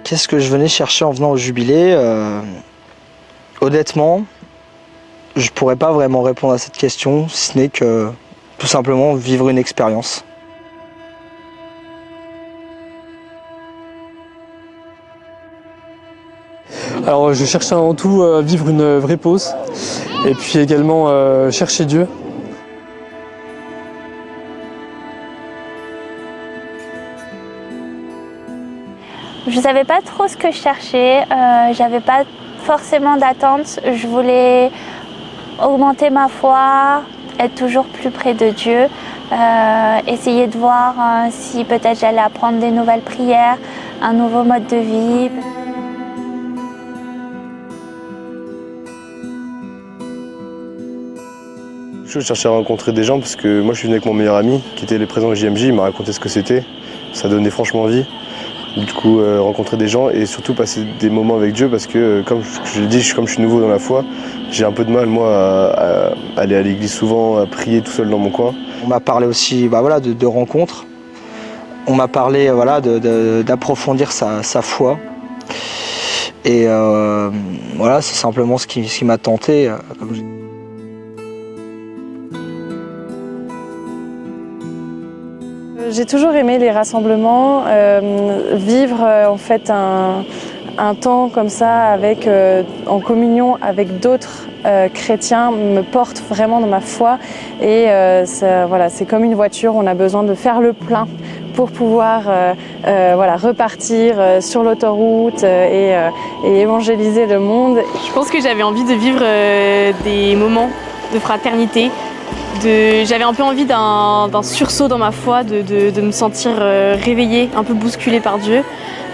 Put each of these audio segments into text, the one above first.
Qu'est-ce que je venais chercher en venant au Jubilé? Honnêtement, je pourrais pas vraiment répondre à cette question, si ce n'est que tout simplement vivre une expérience. Alors je cherche avant tout vivre une vraie pause et puis également chercher Dieu. Je savais pas trop ce que je cherchais, j'avais pas forcément d'attente. Je voulais augmenter ma foi, être toujours plus près de Dieu, essayer de voir si peut-être j'allais apprendre des nouvelles prières, un nouveau mode de vie. Je cherchais à rencontrer des gens parce que moi je suis venu avec mon meilleur ami qui était les présents au JMJ, il m'a raconté ce que c'était, ça donnait franchement envie. Du coup rencontrer des gens et surtout passer des moments avec Dieu parce que comme je l'ai dit, comme je suis nouveau dans la foi, j'ai un peu de mal moi à aller à l'église souvent, à prier tout seul dans mon coin. On m'a parlé aussi de rencontres, on m'a parlé d'approfondir sa foi et voilà, c'est simplement ce qui m'a tenté. J'ai toujours aimé les rassemblements, vivre en fait un temps comme ça en communion avec d'autres chrétiens me porte vraiment dans ma foi et c'est comme une voiture, on a besoin de faire le plein pour pouvoir repartir sur l'autoroute et évangéliser le monde. Je pense que j'avais envie de vivre des moments de fraternité. J'avais un peu envie d'un sursaut dans ma foi, de me sentir réveillée, un peu bousculée par Dieu,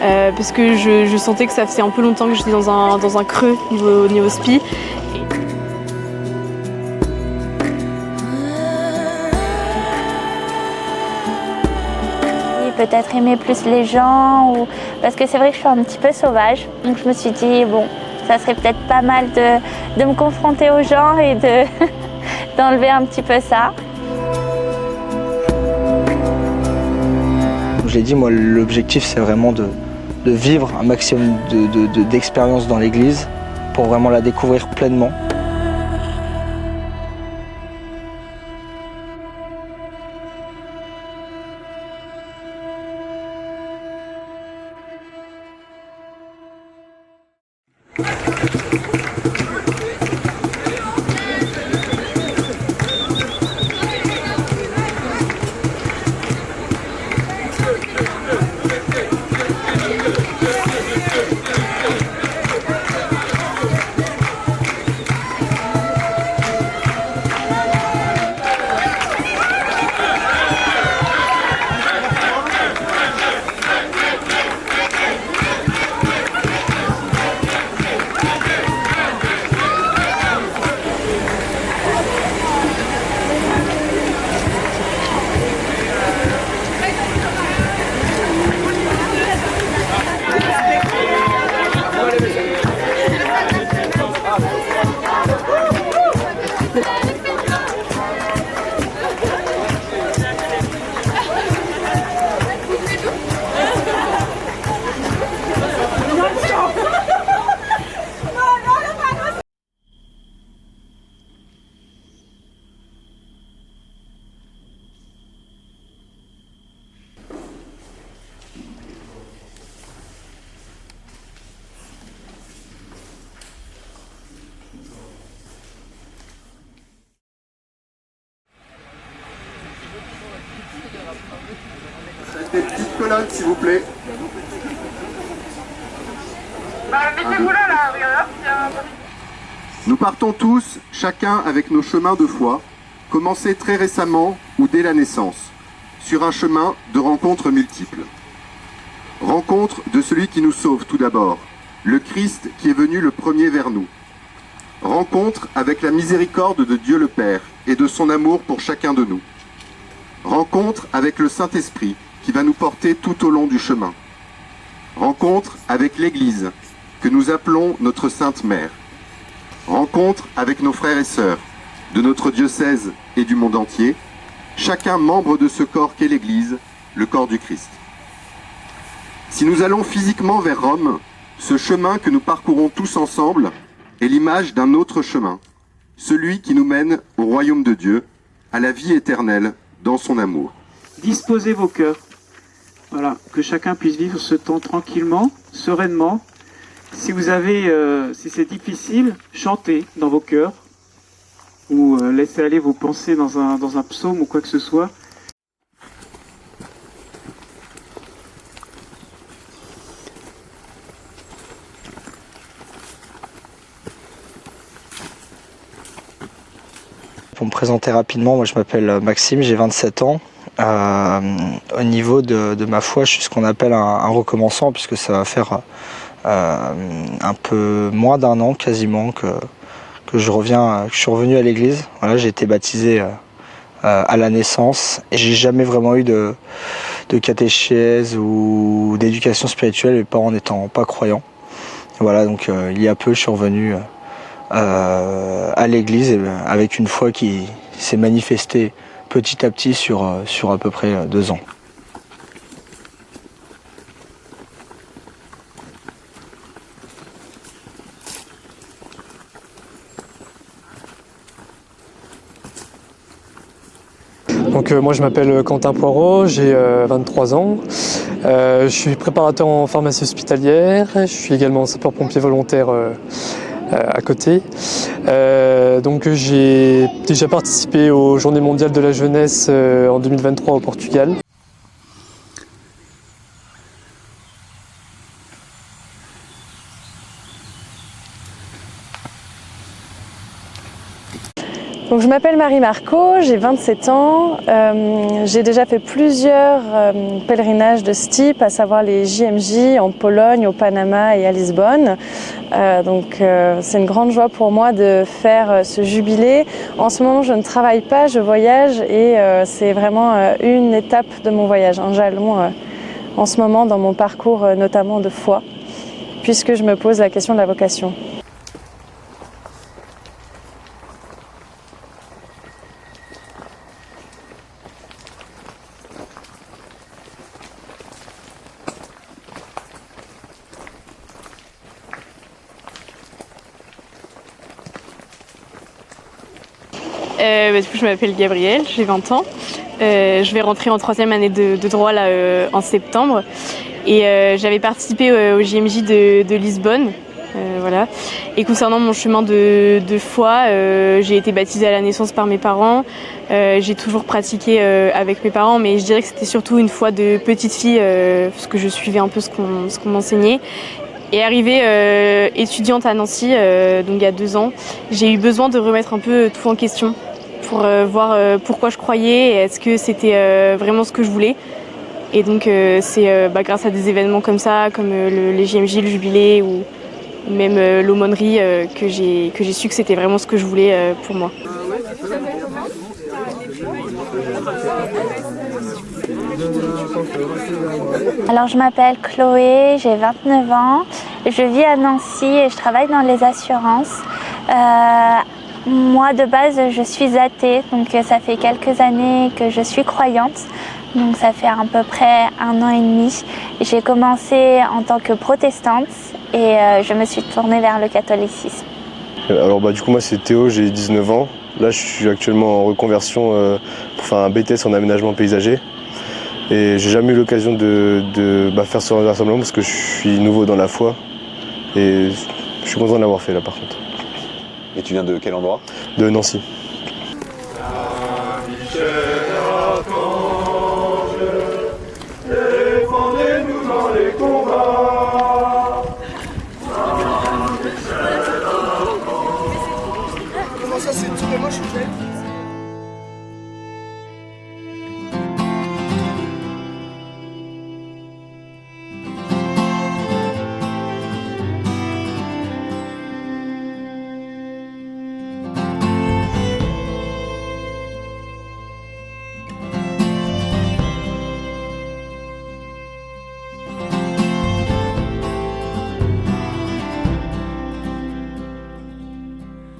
parce que je sentais que ça faisait un peu longtemps que j'étais dans un creux niveau spi. Peut-être aimer plus les gens, parce que c'est vrai que je suis un petit peu sauvage, donc je me suis dit bon, ça serait peut-être pas mal de me confronter aux gens et d'enlever un petit peu ça. Je l'ai dit, moi l'objectif c'est vraiment de vivre un maximum d'expériences dans l'église pour vraiment la découvrir pleinement. Des petites colonnes, s'il vous plaît. Mettez-vous là, regardez. Nous partons tous, chacun avec nos chemins de foi, commencés très récemment ou dès la naissance, sur un chemin de rencontres multiples. Rencontre de celui qui nous sauve tout d'abord, le Christ qui est venu le premier vers nous. Rencontre avec la miséricorde de Dieu le Père et de son amour pour chacun de nous. Rencontre avec le Saint-Esprit qui va nous porter tout au long du chemin. Rencontre avec l'Église que nous appelons notre Sainte Mère. Rencontre avec nos frères et sœurs de notre diocèse et du monde entier, chacun membre de ce corps qu'est l'Église, le corps du Christ. Si nous allons physiquement vers Rome, ce chemin que nous parcourons tous ensemble est l'image d'un autre chemin, celui qui nous mène au royaume de Dieu, à la vie éternelle dans son amour. Disposez vos cœurs, voilà, que chacun puisse vivre ce temps tranquillement, sereinement. Si vous avez, si c'est difficile, chantez dans vos cœurs ou laissez aller vos pensées dans un psaume ou quoi que ce soit. Pour me présenter rapidement, moi je m'appelle Maxime, j'ai 27 ans. Au niveau de ma foi, je suis ce qu'on appelle un recommençant, puisque ça va faire un peu moins d'un an quasiment que je suis revenu à l'église. Voilà, j'ai été baptisé à la naissance et j'ai jamais vraiment eu de catéchèse ou d'éducation spirituelle, mes parents n'étant pas croyants. Voilà, donc il y a peu, je suis revenu à l'église avec une foi qui s'est manifestée petit à petit sur à peu près 2 ans. Donc moi je m'appelle Quentin Poirot, j'ai 23 ans, je suis préparateur en pharmacie hospitalière, je suis également sapeur-pompier volontaire à côté. Donc j'ai déjà participé aux Journées mondiales de la jeunesse en 2023 au Portugal. Donc, je m'appelle Marie Marco, j'ai 27 ans, j'ai déjà fait plusieurs pèlerinages de ce type, à savoir les JMJ en Pologne, au Panama et à Lisbonne. C'est une grande joie pour moi de faire ce jubilé. En ce moment, je ne travaille pas, je voyage et c'est vraiment une étape de mon voyage, un jalon en ce moment dans mon parcours notamment de foi, puisque je me pose la question de la vocation. Du coup, je m'appelle Gabrielle, j'ai 20 ans. Je vais rentrer en 3e année de droit là, en septembre. Et j'avais participé au JMJ de Lisbonne. Voilà. Et concernant mon chemin de foi, j'ai été baptisée à la naissance par mes parents. J'ai toujours pratiqué avec mes parents, mais je dirais que c'était surtout une foi de petite fille, parce que je suivais un peu ce qu'on m'enseignait. Et arrivée étudiante à Nancy, donc il y a 2 ans, j'ai eu besoin de remettre un peu tout en question pour voir pourquoi je croyais et est-ce que c'était vraiment ce que je voulais. Et donc c'est grâce à des événements comme ça, comme les JMJ, le jubilé ou même l'aumônerie, que j'ai su que c'était vraiment ce que je voulais pour moi. Alors je m'appelle Chloé, j'ai 29 ans, je vis à Nancy et je travaille dans les assurances. Moi de base je suis athée, donc ça fait quelques années que je suis croyante, donc ça fait à peu près 1 an et demi. J'ai commencé en tant que protestante et je me suis tournée vers le catholicisme. Alors du coup moi c'est Théo, j'ai 19 ans. Là je suis actuellement en reconversion pour faire un BTS en aménagement paysager. Et j'ai jamais eu l'occasion de faire ce rassemblement parce que je suis nouveau dans la foi. Et je suis content de l'avoir fait là par contre. Et tu viens de quel endroit? De Nancy.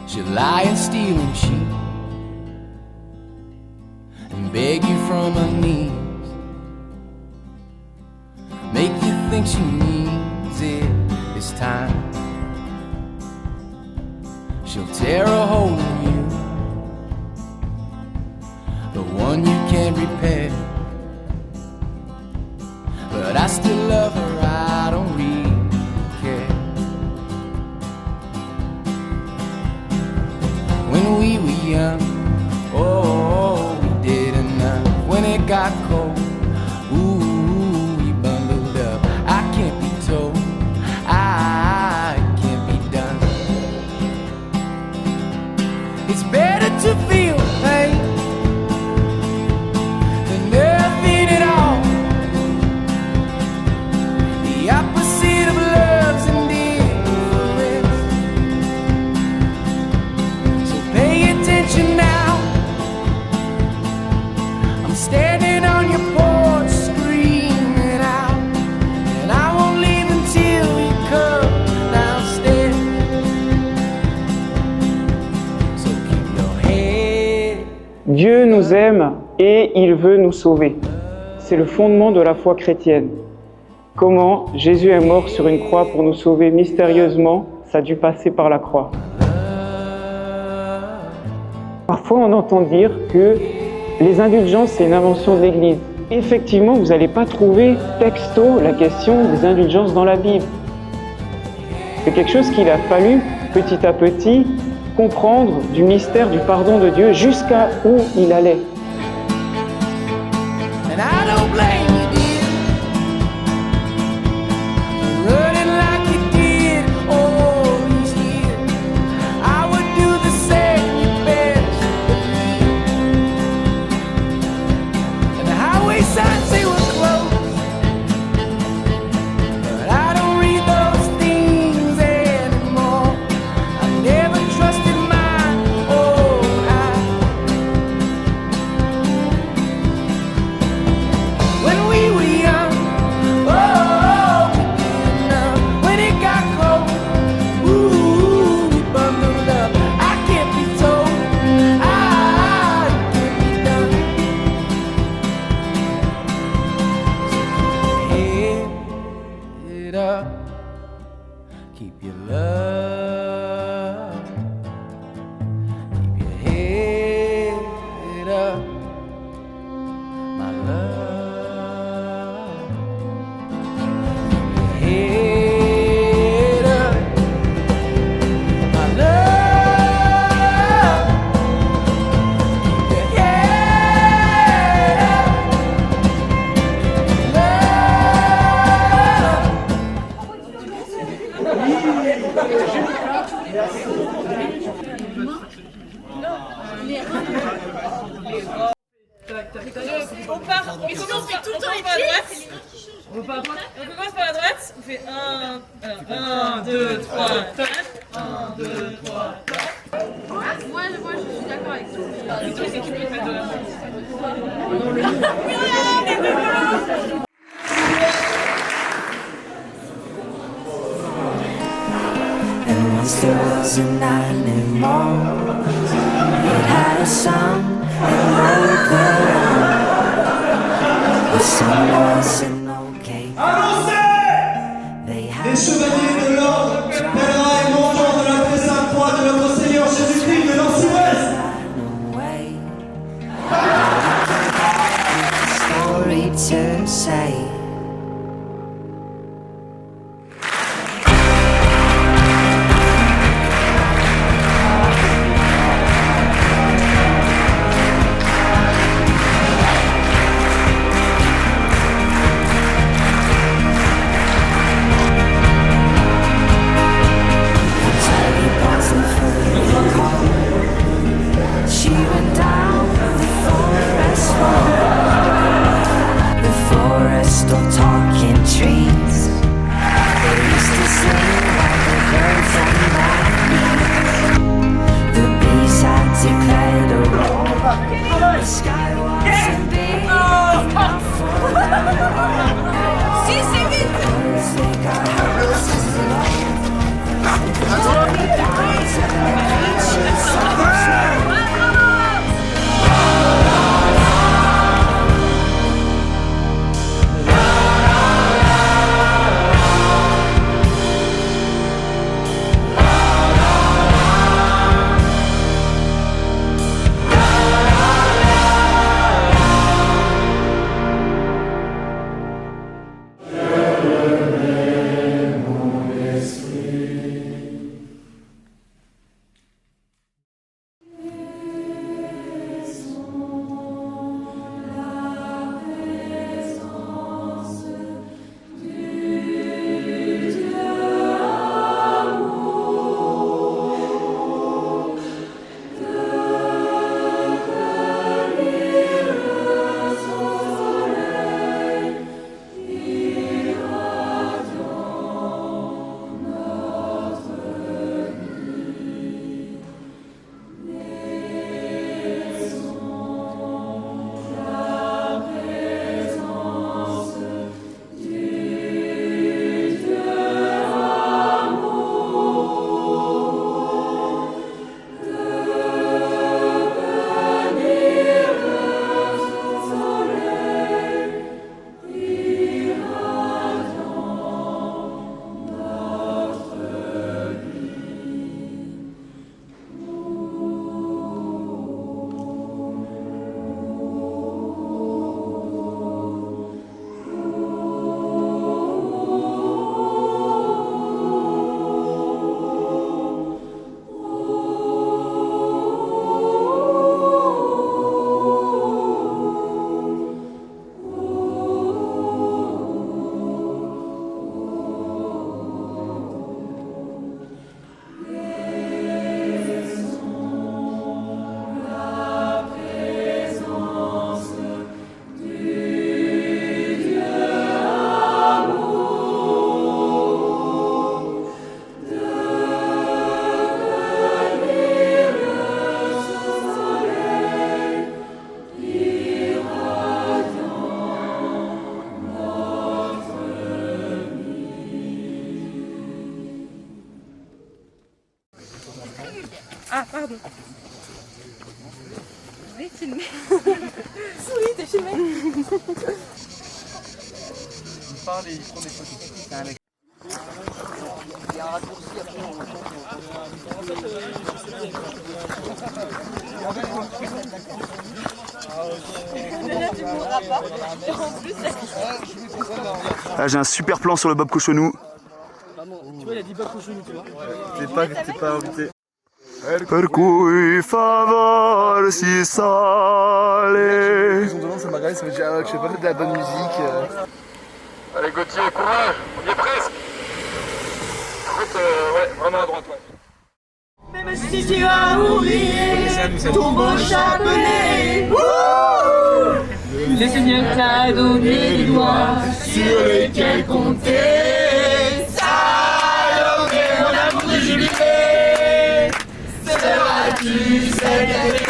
She'll lie and steal and cheat and beg you from her knees, make you think think she needs it this time. She'll tear a hole in you, the one you can't repair. But I still love her, I don't really care. When we were young, oh, we did enough. When it got cold, ooh, we bundled up. I can't be told, I can't be done. It's better to feel pain than nothing at all. The opposite of love's indifference. So pay attention now. I'm standing on your porch screaming out, and I won't leave until you come downstairs. So keep your head. Dieu nous aime et il veut nous sauver. C'est le fondement de la foi chrétienne. Comment Jésus est mort sur une croix pour nous sauver mystérieusement, ça a dû passer par la croix. Parfois on entend dire que les indulgences c'est une invention de l'Église. Effectivement, vous n'allez pas trouver texto la question des indulgences dans la Bible. C'est quelque chose qu'il a fallu petit à petit comprendre du mystère du pardon de Dieu jusqu'à où il allait. And I don't blame you, dear, for running like you did all these years. I would do the same, you best believe. And the highway signs say we're closed, but I don't read those things anymore. I never trusted my own eyes. When we were young, oh, we did enough. When it got cold, ooh, we bundled up. I can't be told, I can't be done. So keep your head up, keep your love, keep your head up, my love. Head up, my love. Keep your head up, On part, on commence tout le temps par la droite. On commence par la droite, on fait 1, 2, 3, 4. 1, 2, 3, 4. Moi je suis d'accord avec toi. Et toi c'est que tu peux faire de la And once there was an animal, it had a son and wrote the The son wasn't okay. Les chevaliers de l'ordre, pèlerins et mongeants de la très sainte croix de notre Seigneur Jésus-Christ de l'Anse-Ouest. Story to say. She went down the forest wall, the forest of talking trees. They used to sing like the birds and the bees had declared a war. The sky wasn't big enough for them. They got houses low. Dirty guys and beaches of snow. Allez, filmez. Souris, t'es filmé. Il parle et il prend des photos. C'est un mec. Il y a un raccourci après. Là, j'ai un super plan sur le Bob Cochonou. Tu vois, il a dit Bob Cochonou, tu vois. T'es pas invité. Per cui favor si sale. Ils ont demandé, ça m'a regardé, ça m'a dit ah, que je sais pas mettre de la bonne musique. Allez Gauthier, courage, on y est presque. En fait, ouais, vraiment à droite, ouais. Même si tu as oublié ton beau chapelet, le Seigneur t'a donné des doigts sur lesquels compter. Salomé, mon amour de jubilé, seras-tu cette année avec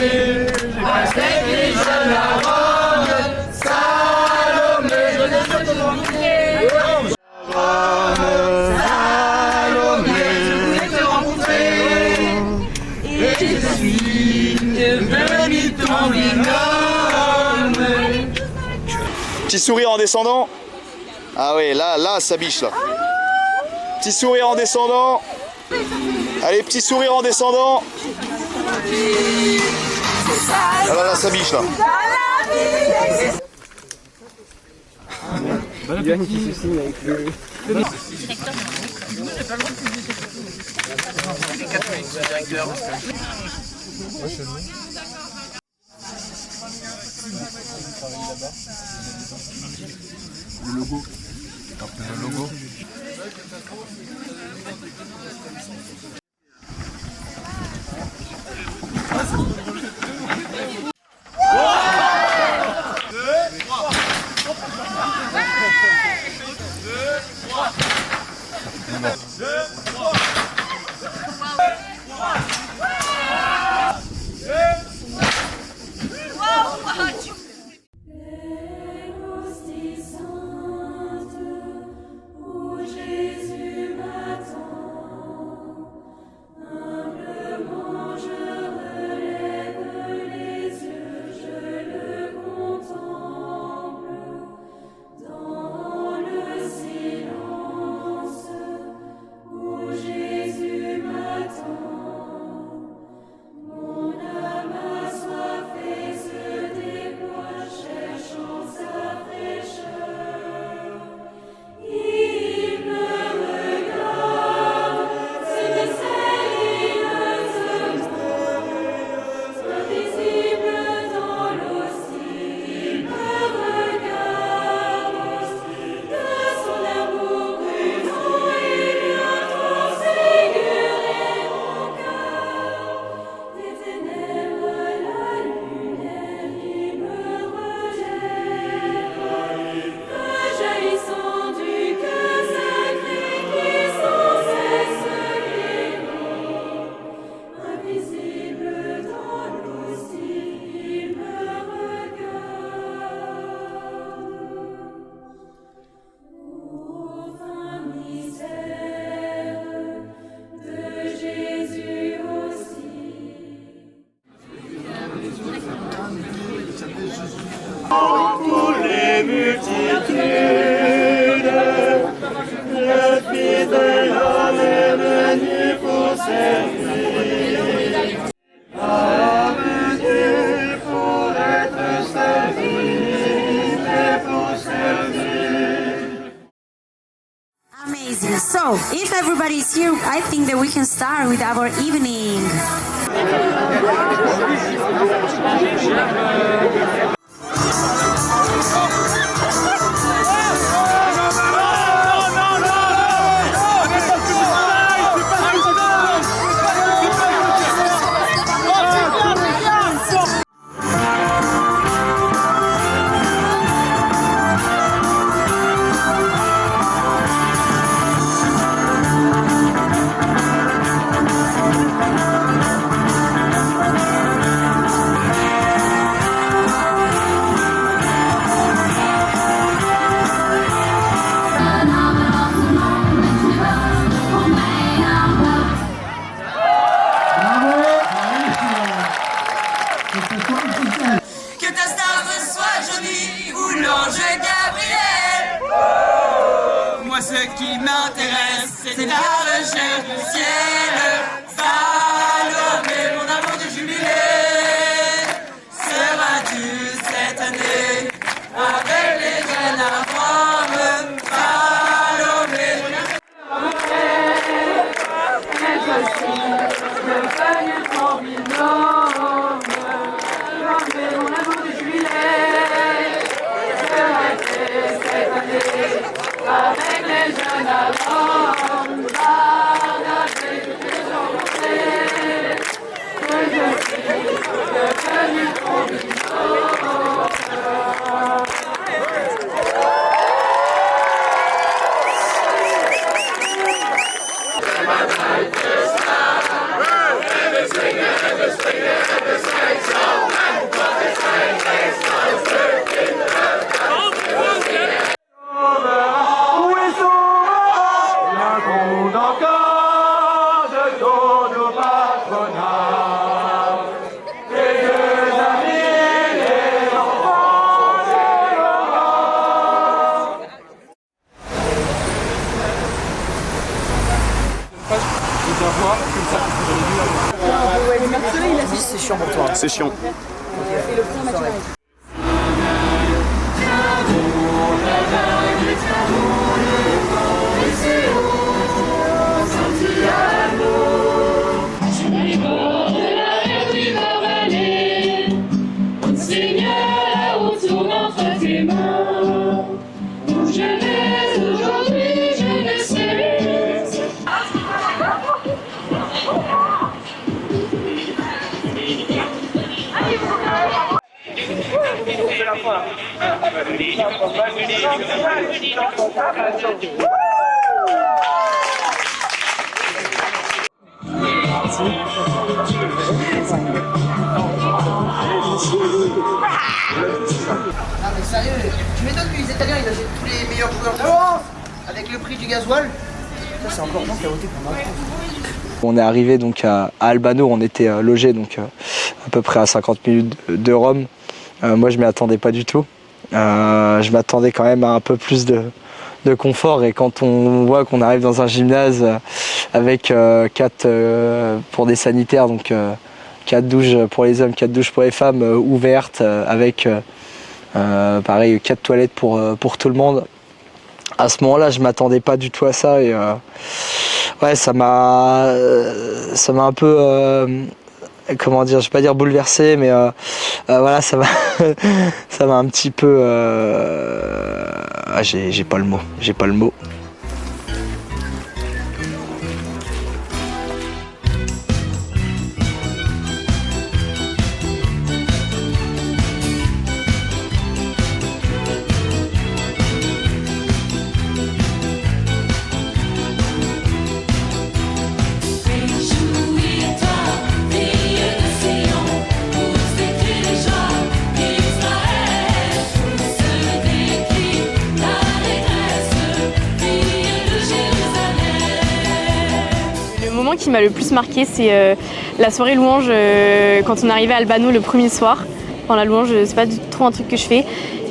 les jeunes la robe? Salomé, je ne peux te rencontrer. Salomé, je voulais te rencontrer. Et je suis devenu ton binôme. Petit sourire en descendant. Ah ouais, là, ça biche là. Petit sourire en descendant. Allez, petit sourire en descendant. Ah là, ça biche là. Yann qui se signe avec le... Le logo. Après le logo. Pour les multitudes, le Fils de l'homme est venu pour servir. L'homme Dieu pour être servi et pour servir. Amazing. So, if everybody's here, I think that we can start with our evening. Jésus cette année, avec les jeunes Abraham, Salomé. Je suis devenu ton binôme, mais mon amour de juillet, je rêvais cette année, avec les jeunes Abraham, avec les gens que je suis devenu ton binôme. C'est chiant pour toi. C'est chiant. Non mais sérieux, tu m'étonnes que les Italiens ils achètent tous les meilleurs joueurs de France avec le prix du gasoil. Ça c'est encore bon qui a voté pour Macron. On est arrivé donc à Albano, on était logé donc à peu près à 50 minutes de Rome. Moi je m'y attendais pas du tout. Je m'attendais quand même à un peu plus de confort, et quand on voit qu'on arrive dans un gymnase avec 4 pour des sanitaires, donc 4 douches pour les hommes, 4 douches pour les femmes ouvertes, avec pareil 4 toilettes pour tout le monde. À ce moment-là, je m'attendais pas du tout à ça, et ouais, ça m'a un peu comment dire, je vais pas dire bouleversé, mais voilà, ça m'a ça m'a un petit peu j'ai pas le mot. Qui m'a le plus marqué, c'est la soirée louange quand on est arrivé à Albano le premier soir. Enfin, la louange, c'est pas du tout trop un truc que je fais,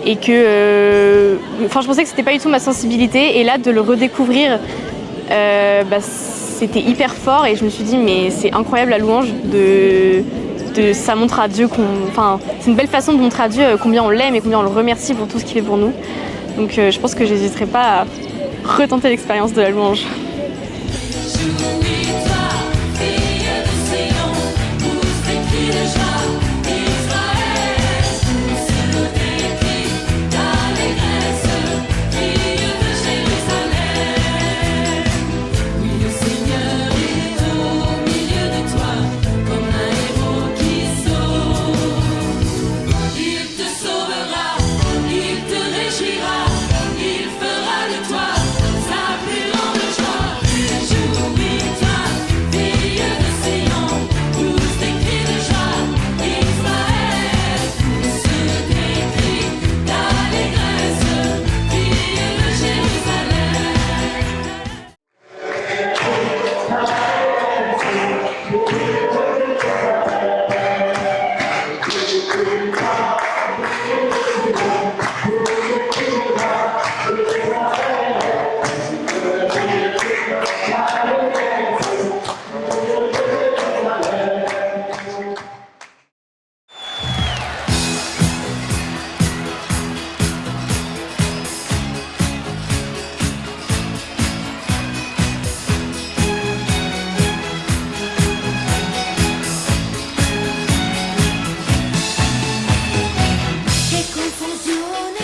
et que enfin, je pensais que c'était pas du tout ma sensibilité, et là de le redécouvrir, c'était hyper fort, et je me suis dit mais c'est incroyable la louange, ça montre à Dieu enfin, c'est une belle façon de montrer à Dieu combien on l'aime et combien on le remercie pour tout ce qu'il fait pour nous. Donc je pense que j'hésiterai pas à retenter l'expérience de la louange. Il te régira, il fera de toi sa plus grande joie.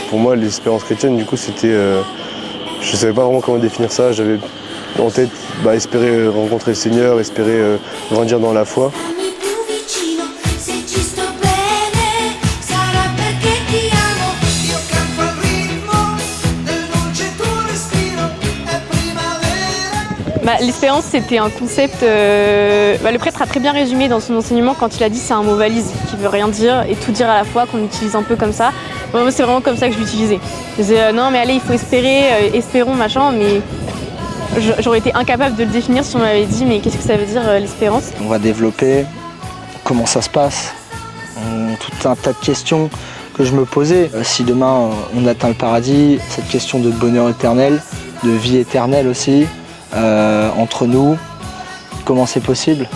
pour moi, l'espérance chrétienne, du coup, c'était... je savais pas vraiment comment définir ça. J'avais en tête espérer rencontrer le Seigneur, espérer grandir dans la foi. L'espérance, c'était un concept... le prêtre a très bien résumé dans son enseignement quand il a dit c'est un mot valise qui veut rien dire et tout dire à la fois, qu'on utilise un peu comme ça. Moi, c'est vraiment comme ça que je l'utilisais. Je disais non mais allez, il faut espérer, espérons, machin, mais j'aurais été incapable de le définir si on m'avait dit mais qu'est-ce que ça veut dire l'espérance? On va développer comment ça se passe, tout un tas de questions que je me posais. Si demain on atteint le paradis, cette question de bonheur éternel, de vie éternelle aussi, entre nous, comment c'est possible?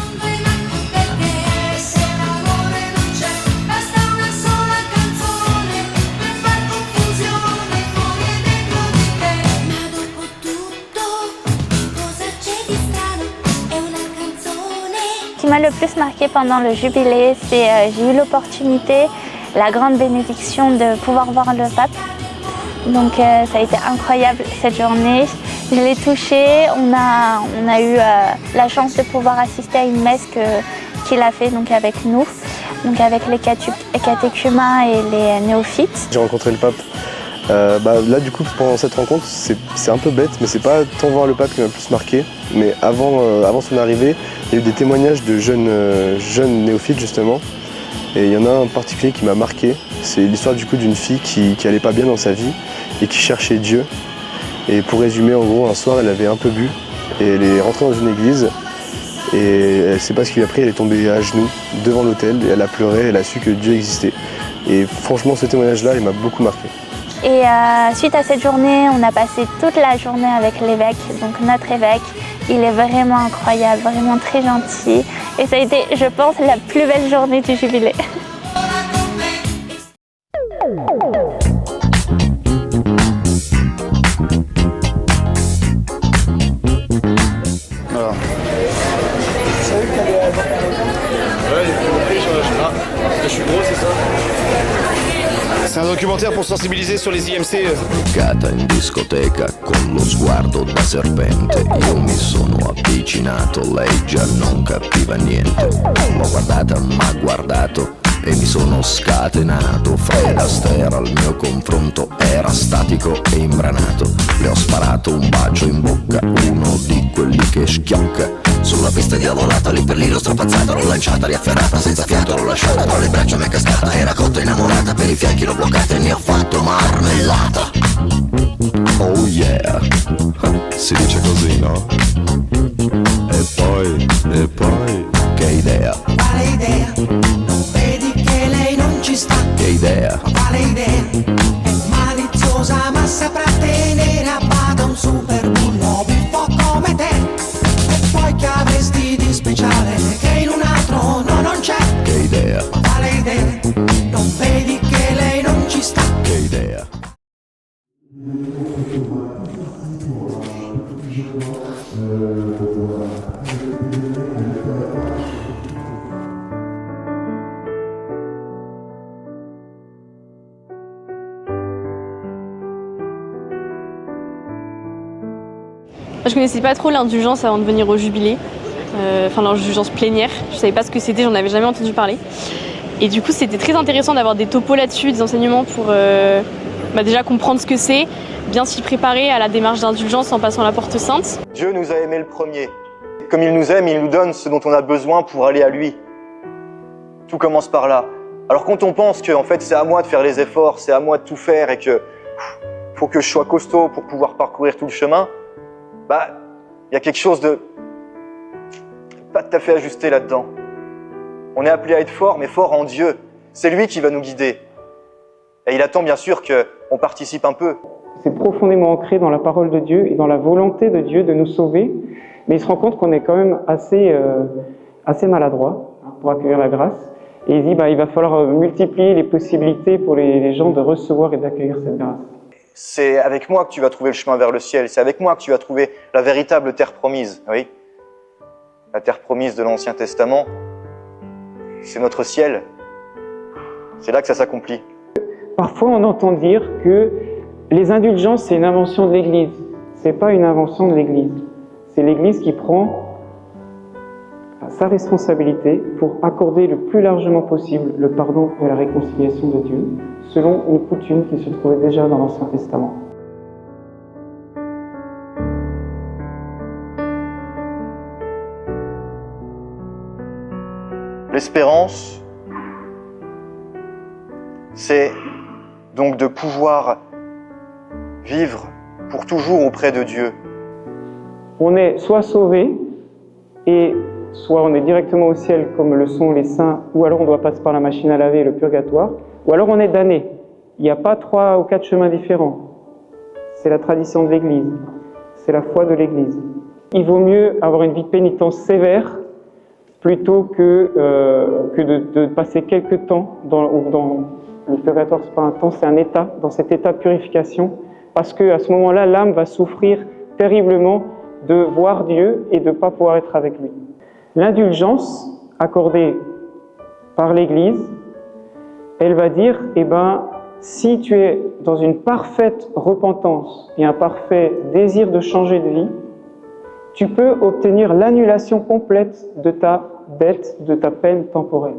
Ce qui m'a le plus marqué pendant le jubilé, c'est j'ai eu l'opportunité, la grande bénédiction de pouvoir voir le pape. Donc ça a été incroyable cette journée. Je l'ai touché, on a eu la chance de pouvoir assister à une messe qu'il a fait donc avec nous, donc avec les catéchuméens et les néophytes. J'ai rencontré le pape. Là du coup pendant cette rencontre, c'est un peu bête, mais c'est pas tant voir le pape qui m'a le plus marqué. Mais avant son arrivée, il y a eu des témoignages de jeunes néophytes justement. Et il y en a un en particulier qui m'a marqué. C'est l'histoire du coup d'une fille qui allait pas bien dans sa vie et qui cherchait Dieu. Et pour résumer, en gros, un soir, elle avait un peu bu et elle est rentrée dans une église et elle sait pas ce qui lui a pris, elle est tombée à genoux devant l'autel et elle a pleuré, elle a su que Dieu existait. Et franchement, ce témoignage-là, il m'a beaucoup marqué. Et suite à cette journée, on a passé toute la journée avec l'évêque, donc notre évêque. Il est vraiment incroyable, vraiment très gentil. Et ça a été, je pense, la plus belle journée du jubilé. Voilà. Je suis gros, c'est ça? C'est un documentaire pour sensibiliser sur les IMC. Cata in discoteca con lo sguardo da serpente. Io mi sono avvicinato, lei già non capiva niente. L'ho guardata, m'ha guardato e mi sono scatenato. Fred Astaire al mio confronto era statico e imbranato. Le ho sparato un bacio in bocca, uno di quelli che schiocca. Sulla pista diavolata, lì per lì l'ho strappazzata, l'ho lanciata, riafferrata, senza fiato l'ho lasciata, tra le braccia mi è cascata, era cotta innamorata, per i fianchi l'ho bloccata e ne ho fatto marmellata. Oh yeah, si dice così, no? E poi, che idea? Quale idea? Non vedi che lei non ci sta? Che idea? Quale idea? È maliziosa ma saprà tenere a bada un super bullo buffo come te. Poi che avresti di speciale che in un altro no non c'è? Che idea? Quale idea? Non vedi che lei non ci sta? Che idea? Je connaissais pas trop l'indulgence avant de venir au jubilé, l'indulgence plénière. Je savais pas ce que c'était, j'en avais jamais entendu parler. Et du coup, c'était très intéressant d'avoir des topos là-dessus, des enseignements pour déjà comprendre ce que c'est, bien s'y préparer à la démarche d'indulgence en passant la porte sainte. Dieu nous a aimés le premier. Comme il nous aime, il nous donne ce dont on a besoin pour aller à lui. Tout commence par là. Alors quand on pense que en fait, c'est à moi de faire les efforts, c'est à moi de tout faire et que faut que je sois costaud pour pouvoir parcourir tout le chemin, il y a quelque chose de pas tout à fait ajusté là-dedans. On est appelé à être fort, mais fort en Dieu. C'est lui qui va nous guider. Et il attend bien sûr qu'on participe un peu. C'est profondément ancré dans la parole de Dieu et dans la volonté de Dieu de nous sauver, mais il se rend compte qu'on est quand même assez maladroit pour accueillir la grâce. Et il dit il va falloir multiplier les possibilités pour les gens de recevoir et d'accueillir cette grâce. C'est avec moi que tu vas trouver le chemin vers le ciel. C'est avec moi que tu vas trouver la véritable terre promise. Oui, la terre promise de l'Ancien Testament, c'est notre ciel. C'est là que ça s'accomplit. Parfois, on entend dire que les indulgences, c'est une invention de l'Église. Ce n'est pas une invention de l'Église. C'est l'Église qui prend sa responsabilité pour accorder le plus largement possible le pardon et la réconciliation de Dieu, selon une coutume qui se trouvait déjà dans l'Ancien Testament. L'espérance, c'est donc de pouvoir vivre pour toujours auprès de Dieu. On est soit sauvé, et soit on est directement au ciel comme le sont les saints, ou alors on doit passer par la machine à laver et le purgatoire, ou alors on est damné. Il n'y a pas 3 ou 4 chemins différents. C'est la tradition de l'Église, c'est la foi de l'Église. Il vaut mieux avoir une vie de pénitence sévère plutôt que de passer quelques temps dans le purgatoire. C'est pas un temps, c'est un état, dans cet état de purification, parce qu'à ce moment-là, l'âme va souffrir terriblement de voir Dieu et de ne pas pouvoir être avec lui. L'indulgence accordée par l'Église, elle va dire, si tu es dans une parfaite repentance et un parfait désir de changer de vie, tu peux obtenir l'annulation complète de ta dette, de ta peine temporelle.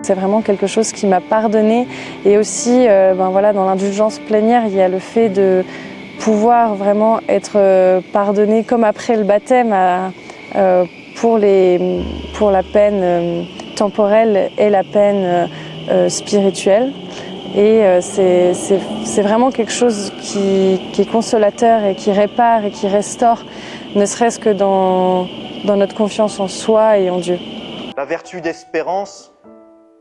C'est vraiment quelque chose qui m'a pardonné, et aussi dans l'indulgence plénière, il y a le fait de pouvoir vraiment être pardonné comme après le baptême pour la peine temporelle et la peine spirituelle. Et c'est vraiment quelque chose qui est consolateur et qui répare et qui restaure, ne serait-ce que dans notre confiance en soi et en Dieu. La vertu d'espérance,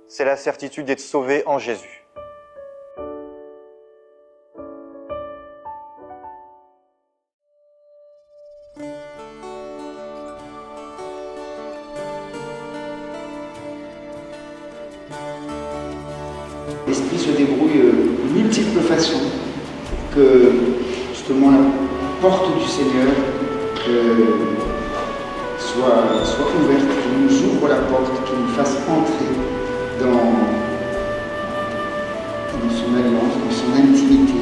c'est la certitude d'être sauvé en Jésus. L'Esprit se débrouille de multiples façons pour que justement la porte du Seigneur soit ouverte, qu'il nous ouvre la porte, qu'il nous fasse entrer dans son alliance, dans son intimité.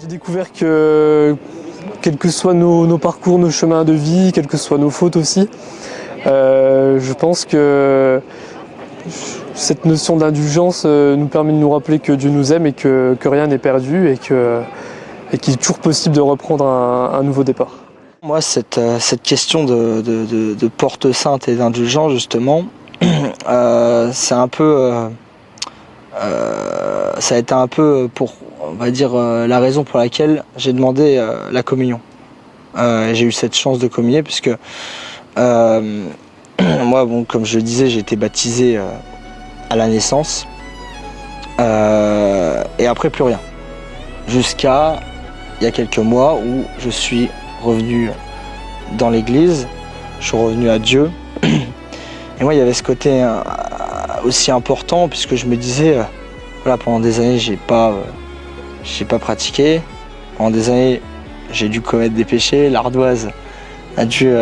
Découvert que, quels que soient nos parcours, nos chemins de vie, quelles que soient nos fautes aussi, je pense que cette notion d'indulgence nous permet de nous rappeler que Dieu nous aime et que rien n'est perdu et qu'il est toujours possible de reprendre un nouveau départ. Moi, cette question de porte sainte et d'indulgence, justement, c'est un peu... ça a été un peu pour, on va dire, la raison pour laquelle j'ai demandé la communion. J'ai eu cette chance de communier puisque moi, bon, comme je le disais, j'ai été baptisé à la naissance et après plus rien. Jusqu'à il y a quelques mois où je suis revenu dans l'église, je suis revenu à Dieu. Et moi, il y avait ce côté aussi important, puisque je me disais, voilà, pendant des années, j'ai pas pratiqué. Pendant des années, j'ai dû commettre des péchés. L'ardoise a dû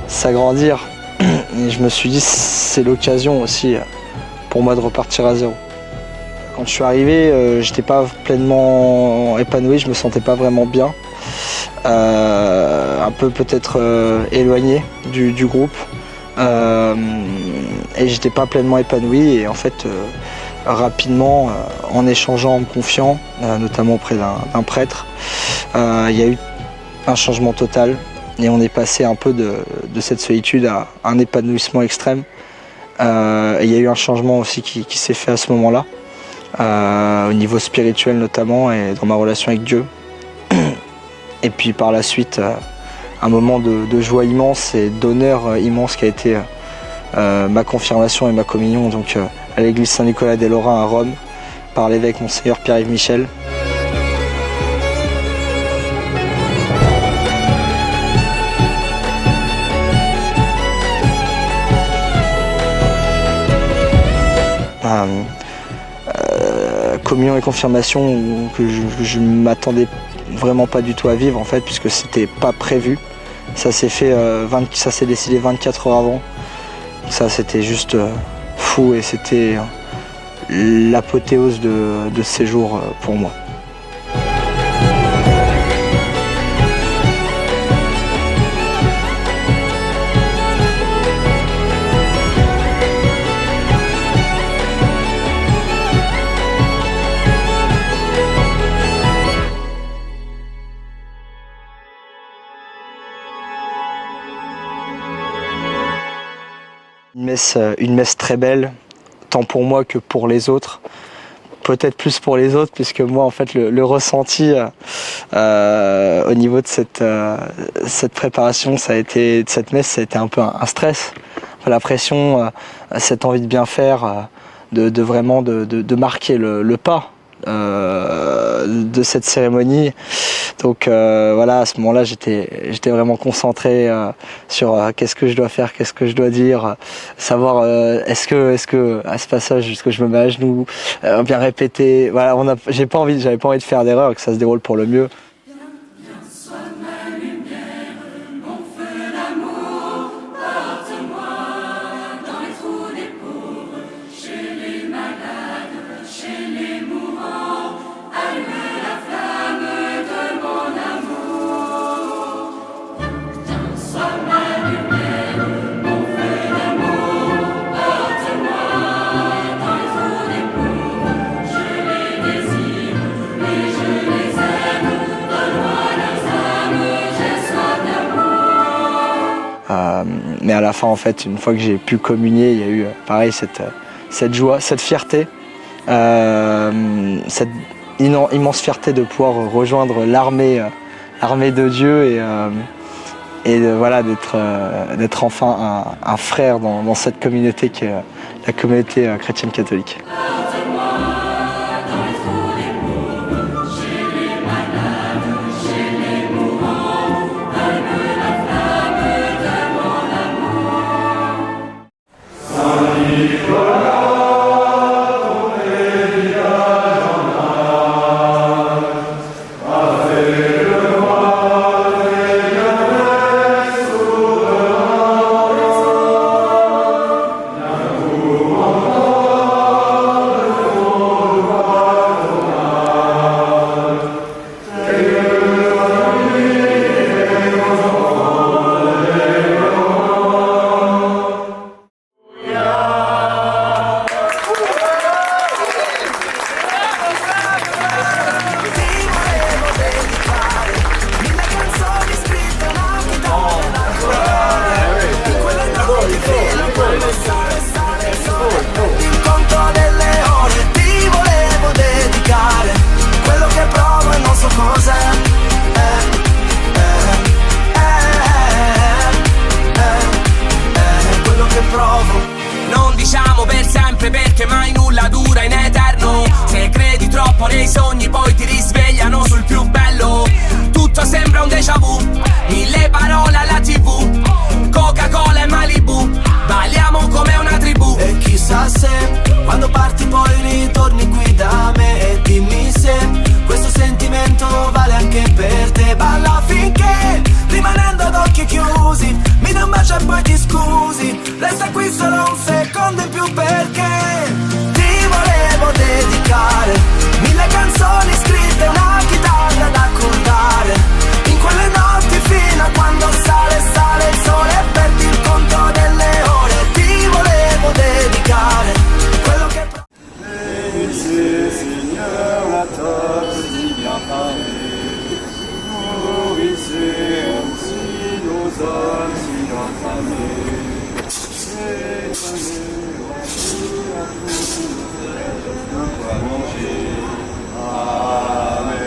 s'agrandir. Et je me suis dit, c'est l'occasion aussi pour moi de repartir à zéro. Quand je suis arrivé, j'étais pas pleinement épanoui, je me sentais pas vraiment bien. Un peu peut-être éloigné du groupe. Et j'étais pas pleinement épanoui. Et en fait, rapidement, en échangeant, en me confiant, notamment auprès d'un prêtre, il y a eu un changement total. Et on est passé un peu de cette solitude à un épanouissement extrême. Et il y a eu un changement aussi qui s'est fait à ce moment-là, au niveau spirituel notamment et dans ma relation avec Dieu. Et puis par la suite, un moment de joie immense et d'honneur immense qui a été ma confirmation et ma communion donc, à l'église Saint-Nicolas des Lorrains à Rome par l'évêque Monseigneur Pierre-Yves Michel. Communion et confirmation que je ne m'attendais vraiment pas du tout à vivre en fait, puisque c'était pas prévu. Ça s'est fait, ça s'est décidé 24 heures avant. Ça c'était juste fou et c'était l'apothéose de ces jours pour moi. Une messe très belle, tant pour moi que pour les autres. Peut-être plus pour les autres, puisque moi, en fait, le ressenti au niveau de cette préparation, de cette messe, ça a été un peu un stress. La pression, cette envie de bien faire, de vraiment de marquer le pas de cette cérémonie. Donc voilà, à ce moment-là, j'étais vraiment concentré sur qu'est-ce que je dois faire, qu'est-ce que je dois dire, savoir est-ce que à ce passage, est-ce que je me mets à genoux, bien répéter. Voilà, j'avais pas envie de faire d'erreur, que ça se déroule pour le mieux. Mais à la fin, en fait, une fois que j'ai pu communier, il y a eu pareil cette joie, cette fierté, cette immense fierté de pouvoir rejoindre l'armée de Dieu et voilà, d'être enfin un frère dans cette communauté qui est la communauté chrétienne catholique. déjà vu, 1000 parole alla TV, Coca-Cola e Malibu, balliamo come una tribù. E chissà se quando parti poi ritorni qui da me. E dimmi se questo sentimento vale anche per te. Balla finché rimanendo ad occhi chiusi, mi dai un bacio e poi ti scusi. Resta qui solo un secondo in più perché ti volevo dedicare 1000 canzoni scritte, una chitarra da accordare. In quelle notti fino a quando sale il sole e perdi il conto delle ore. Ti volevo dedicare quello che... Bénissez Seigneur la table si bien parée, nourrissez aussi nos âmes si affamées, et donnez aussi à tous nos êtres de quoi manger. Amen.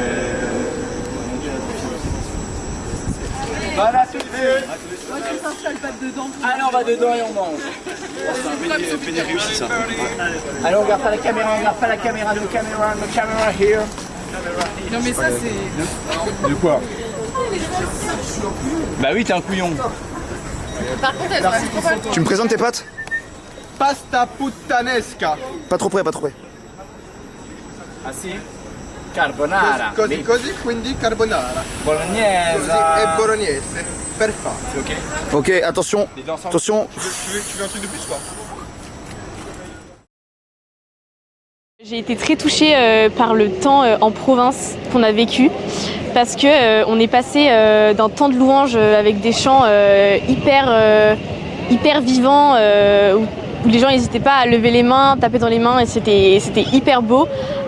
Voilà, tout de suite. Moi, tu s'installe pas dedans. Allez, on va dedans et on mange. C'est bien réussi ça. Allez, on regarde pas la caméra, no camera here. Non, mais ça, c'est. De quoi? Bah oui, t'es un couillon. Par contre, elles sont trop bonnes. Tu me présentes tes pâtes? Pasta puttanesca. Pas trop près, pas trop près. Ah si? Carbonara. Così, quindi carbonara. Bolognese. Così, e bolognese. Perfetto. Ok. Ok, attention. Attention. Tu veux un truc de plus quoi? J'ai été très touchée par le temps en province qu'on a vécu parce que on est passé d'un temps de louange avec des chants hyper vivants où les gens n'hésitaient pas à lever les mains, taper dans les mains et c'était hyper beau,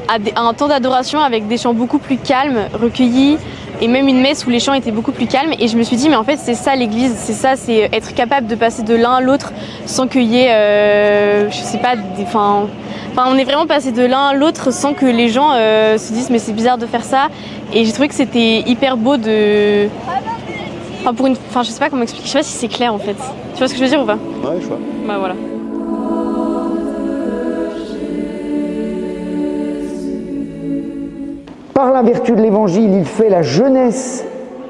à un temps d'adoration avec des chants beaucoup plus calmes, recueillis et même une messe où les chants étaient beaucoup plus calmes et je me suis dit mais en fait c'est ça l'église, c'est ça, c'est être capable de passer de l'un à l'autre sans qu'il y ait, je sais pas, on est vraiment passé de l'un à l'autre sans que les gens se disent mais c'est bizarre de faire ça et j'ai trouvé que c'était hyper beau de... je sais pas comment expliquer, je sais pas si c'est clair en fait. Tu vois ce que je veux dire ou pas? Ouais, je vois. Bah voilà. Par la vertu de l'Évangile, il fait la jeunesse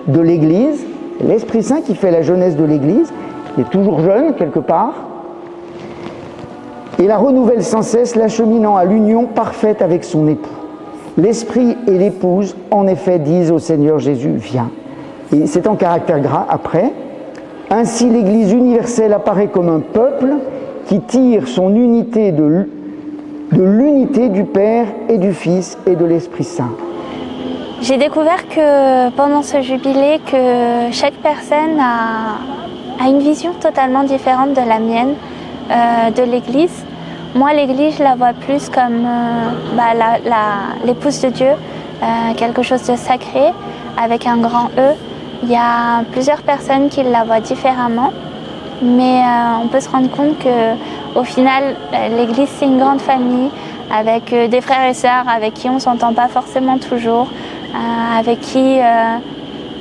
de l'Église, l'Esprit Saint qui fait la jeunesse de l'Église, qui est toujours jeune quelque part, et la renouvelle sans cesse, l'acheminant à l'union parfaite avec son époux. L'Esprit et l'épouse, en effet, disent au Seigneur Jésus, viens. Et c'est en caractère gras après. Ainsi, l'Église universelle apparaît comme un peuple qui tire son unité de l'unité du Père et du Fils et de l'Esprit Saint. J'ai découvert que pendant ce jubilé, que chaque personne a une vision totalement différente de la mienne, de l'Église. Moi, l'Église, je la vois plus comme l'épouse de Dieu, quelque chose de sacré, avec un grand E. Il y a plusieurs personnes qui la voient différemment, mais on peut se rendre compte qu'au final, l'Église, c'est une grande famille, avec des frères et sœurs avec qui on ne s'entend pas forcément toujours, avec qui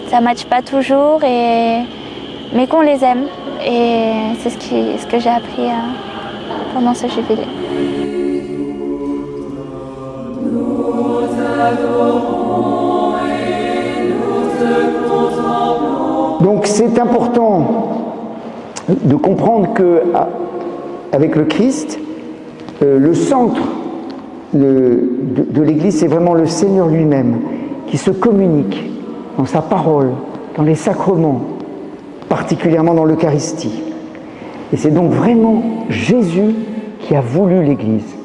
ça ne matche pas toujours, mais qu'on les aime. Et c'est ce que j'ai appris pendant ce jubilé. Donc c'est important de comprendre que avec le Christ, le centre de l'Église, c'est vraiment le Seigneur lui-même qui se communique dans sa parole, dans les sacrements, particulièrement dans l'Eucharistie. Et c'est donc vraiment Jésus qui a voulu l'Église.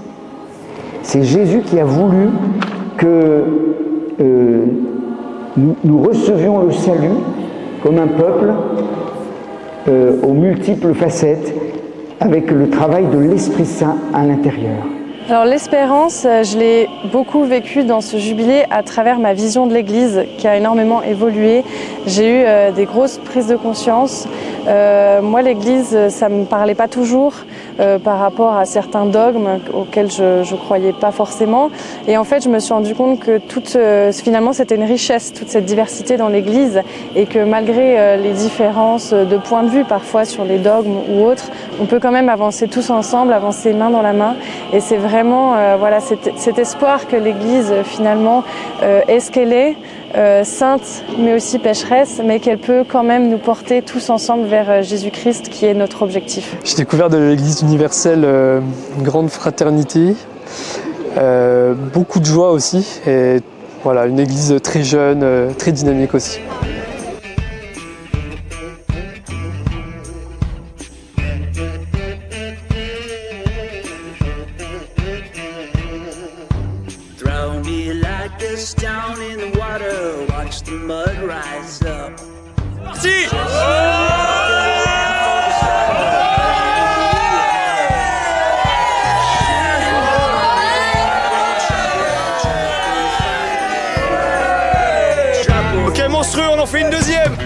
C'est Jésus qui a voulu que nous recevions le salut comme un peuple aux multiples facettes, avec le travail de l'Esprit Saint à l'intérieur. Alors l'espérance, je l'ai beaucoup vécue dans ce jubilé à travers ma vision de l'Église qui a énormément évolué. J'ai eu des grosses prises de conscience. Moi, l'Église, ça ne me parlait pas toujours par rapport à certains dogmes auxquels je ne croyais pas forcément. Et en fait, je me suis rendu compte que finalement, c'était une richesse, toute cette diversité dans l'Église, et que malgré les différences de point de vue parfois sur les dogmes ou autres, on peut quand même avancer tous ensemble, avancer main dans la main. Et c'est vraiment voilà, cet espoir que l'Église finalement est ce qu'elle est, sainte mais aussi pécheresse, mais qu'elle peut quand même nous porter tous ensemble vers Jésus-Christ qui est notre objectif. J'ai découvert de l'Église universelle une grande fraternité, beaucoup de joie aussi, et voilà, une Église très jeune, très dynamique aussi. Throw me like a stone in the water, watch the mud rise up. Parti! Ok, monstrueux, on en fait une deuxième.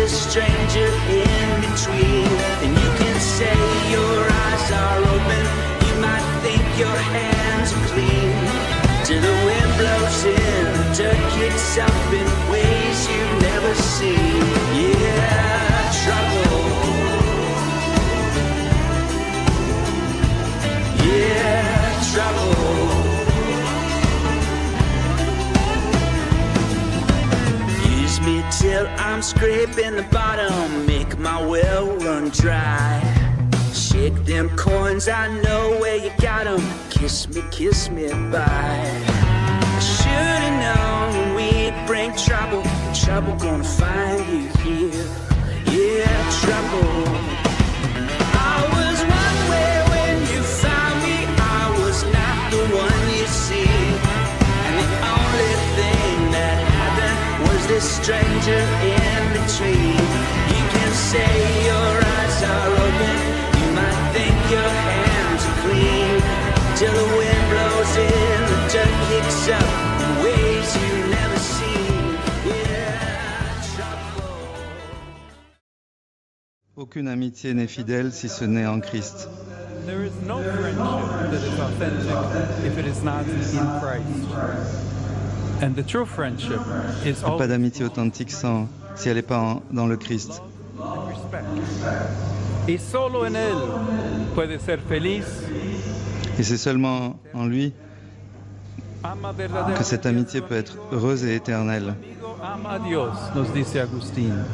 Stranger in between, and you can say your eyes are open, you might think your hands are clean, till the wind blows in, the dirt kicks up in ways you've never seen. Yeah, trouble. Yeah, trouble. Use me till I'm scraping the bottom, make my well run dry. Shake them coins, I know where you got them. Kiss me bye. I should've known we'd bring trouble. Trouble gonna find you here. Yeah, trouble. I was one way when you found me. I was not the one you see. And the only thing that happened was this stranger in between. You can say your eyes are open, you might think your hands are clean, till the wind blows in, the dirt kicks up in ways you've never seen. Yeah, trouble. Aucune amitié n'est fidèle si ce n'est en Christ. There is no friendship that is authentic if it is not in Christ. And the true friendship is Il n'y a pas d'amitié authentique si elle n'est pas dans le Christ. y solo en él puede ser feliz. Et c'est seulement en lui Ama que verdaderamente cette amitié peut être heureuse et éternelle. ama a Dios, nos dice Agustín.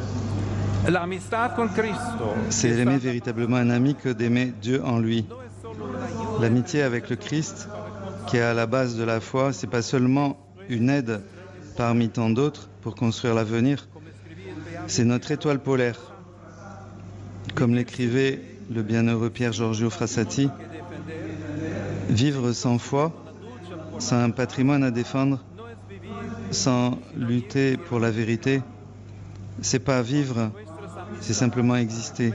La amistad con Cristo C'est aimer véritablement un ami que d'aimer Dieu en lui. L'amitié avec le Christ, qui est à la base de la foi, c'est pas seulement une aide parmi tant d'autres pour construire l'avenir, c'est notre étoile polaire. Comme l'écrivait le bienheureux Pier Giorgio Frassati, vivre sans foi, sans un patrimoine à défendre, sans lutter pour la vérité, c'est pas vivre, c'est simplement exister.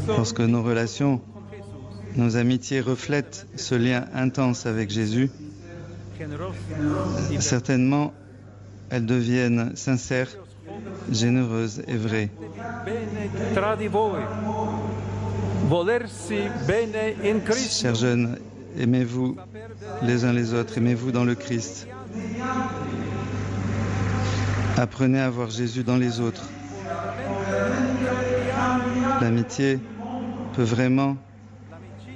Lorsque nos relations, nos amitiés reflètent ce lien intense avec Jésus, certainement elles deviennent sincères, généreuses et vraies. tra di voi. Volersi bene in Cristo. Chers jeunes, aimez-vous les uns les autres, aimez-vous dans le Christ. Apprenez à voir Jésus dans les autres. L'amitié peut vraiment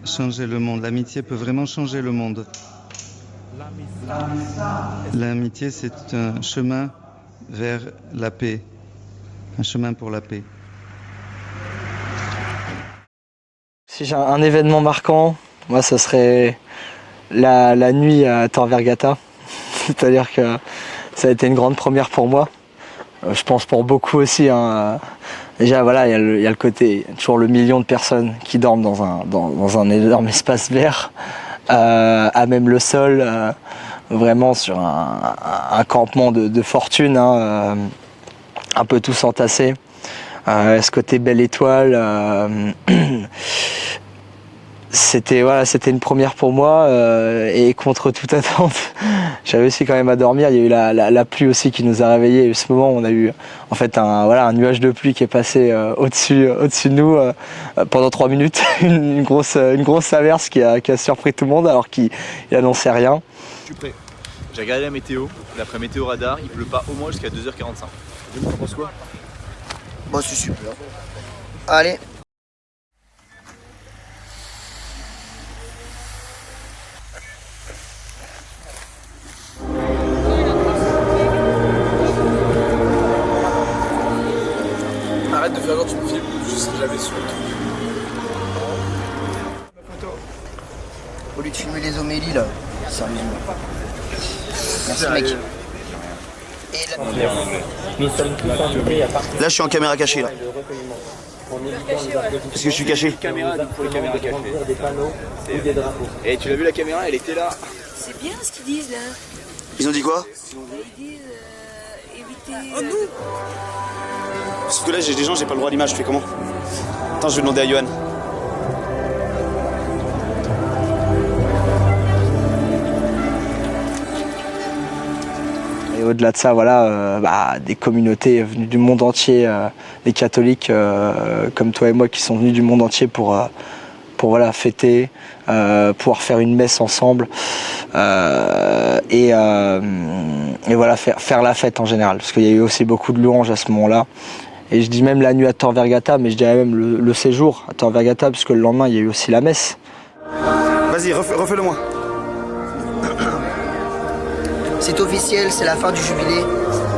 changer le monde. L'amitié peut vraiment changer le monde. L'amitié, c'est un chemin vers la paix, un chemin pour la paix. Si j'ai un événement marquant, moi, ce serait la nuit à Tor Vergata. C'est-à-dire que ça a été une grande première pour moi. Je pense pour beaucoup aussi. Hein. Déjà, voilà, il y a le côté, toujours le million de personnes qui dorment dans un énorme espace vert, à même le sol, vraiment sur un campement de fortune, hein, un peu tous entassés. Ce côté belle étoile, c'était une première pour moi et contre toute attente, j'ai réussi quand même à dormir. Il y a eu la pluie aussi qui nous a réveillés. Il y a eu ce moment où on a eu en fait un nuage de pluie qui est passé au-dessus de nous pendant 3 minutes. une grosse averse qui a surpris tout le monde alors qu'il annonçait rien. Je suis prêt. J'ai regardé la météo. D'après Météo Radar, il pleut pas au moins jusqu'à 2h45. T'en penses quoi? Bon, c'est super. Allez. Arrête de faire genre tu me filmes, je serai jamais sur le truc. Au lieu de filmer les homélies là, sérieusement. Merci mec. Là je suis en caméra cachée là. Parce que je suis caché. Caméra pour les caméras cachées. Et tu l'as vu la caméra, elle était là. C'est bien ce qu'ils disent là. Ils ont dit quoi? Ils disent éviter. Oh non. Sauf que là j'ai des gens, j'ai pas le droit à l'image, je fais comment? Attends, je vais demander à Johan. Et au-delà de ça, voilà, des communautés venues du monde entier, des catholiques comme toi et moi qui sont venus du monde entier pour voilà, fêter, pouvoir faire une messe ensemble et voilà, faire la fête en général. Parce qu'il y a eu aussi beaucoup de louanges à ce moment-là. Et je dis même la nuit à Tor Vergata, mais je dirais même le séjour à Tor Vergata, puisque le lendemain, il y a eu aussi la messe. Vas-y, refais-le moi. C'est officiel, c'est la fin du jubilé.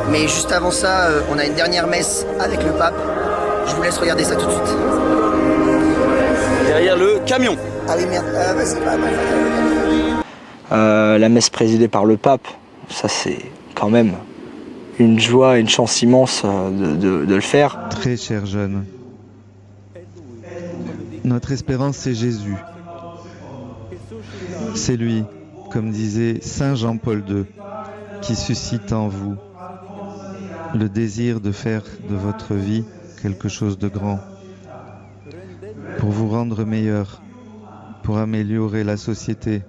Mais juste avant ça, on a une dernière messe avec le pape. Je vous laisse regarder ça tout de suite. Derrière le camion. Ah oui, merde. Vas-y, la messe présidée par le pape, ça c'est quand même une joie et une chance immense de le faire. Très cher jeune, notre espérance c'est Jésus. C'est lui, comme disait Saint Jean-Paul II, qui suscite en vous le désir de faire de votre vie quelque chose de grand, pour vous rendre meilleur, pour améliorer la société,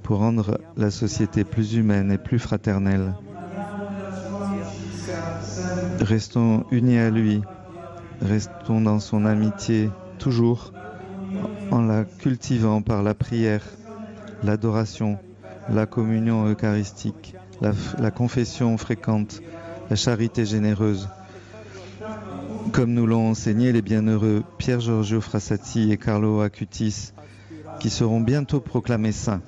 pour rendre la société plus humaine et plus fraternelle. Restons unis à lui, restons dans son amitié toujours, en la cultivant par la prière, l'adoration, la communion eucharistique, la confession fréquente, la charité généreuse. Comme nous l'ont enseigné les bienheureux Pier Giorgio Frassati et Carlo Acutis, qui seront bientôt proclamés saints.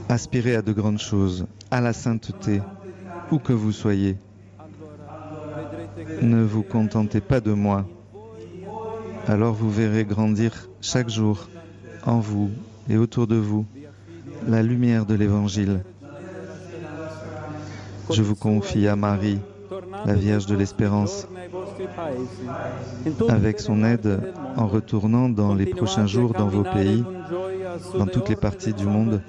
Aspirez à de grandes choses, à la sainteté, où que vous soyez. Ne vous contentez pas de moi, alors vous verrez grandir chaque jour, en vous et autour de vous, la lumière de l'Évangile. Je vous confie à Marie, la Vierge de l'Espérance, avec son aide en retournant dans les prochains jours dans vos pays, dans toutes les parties du monde.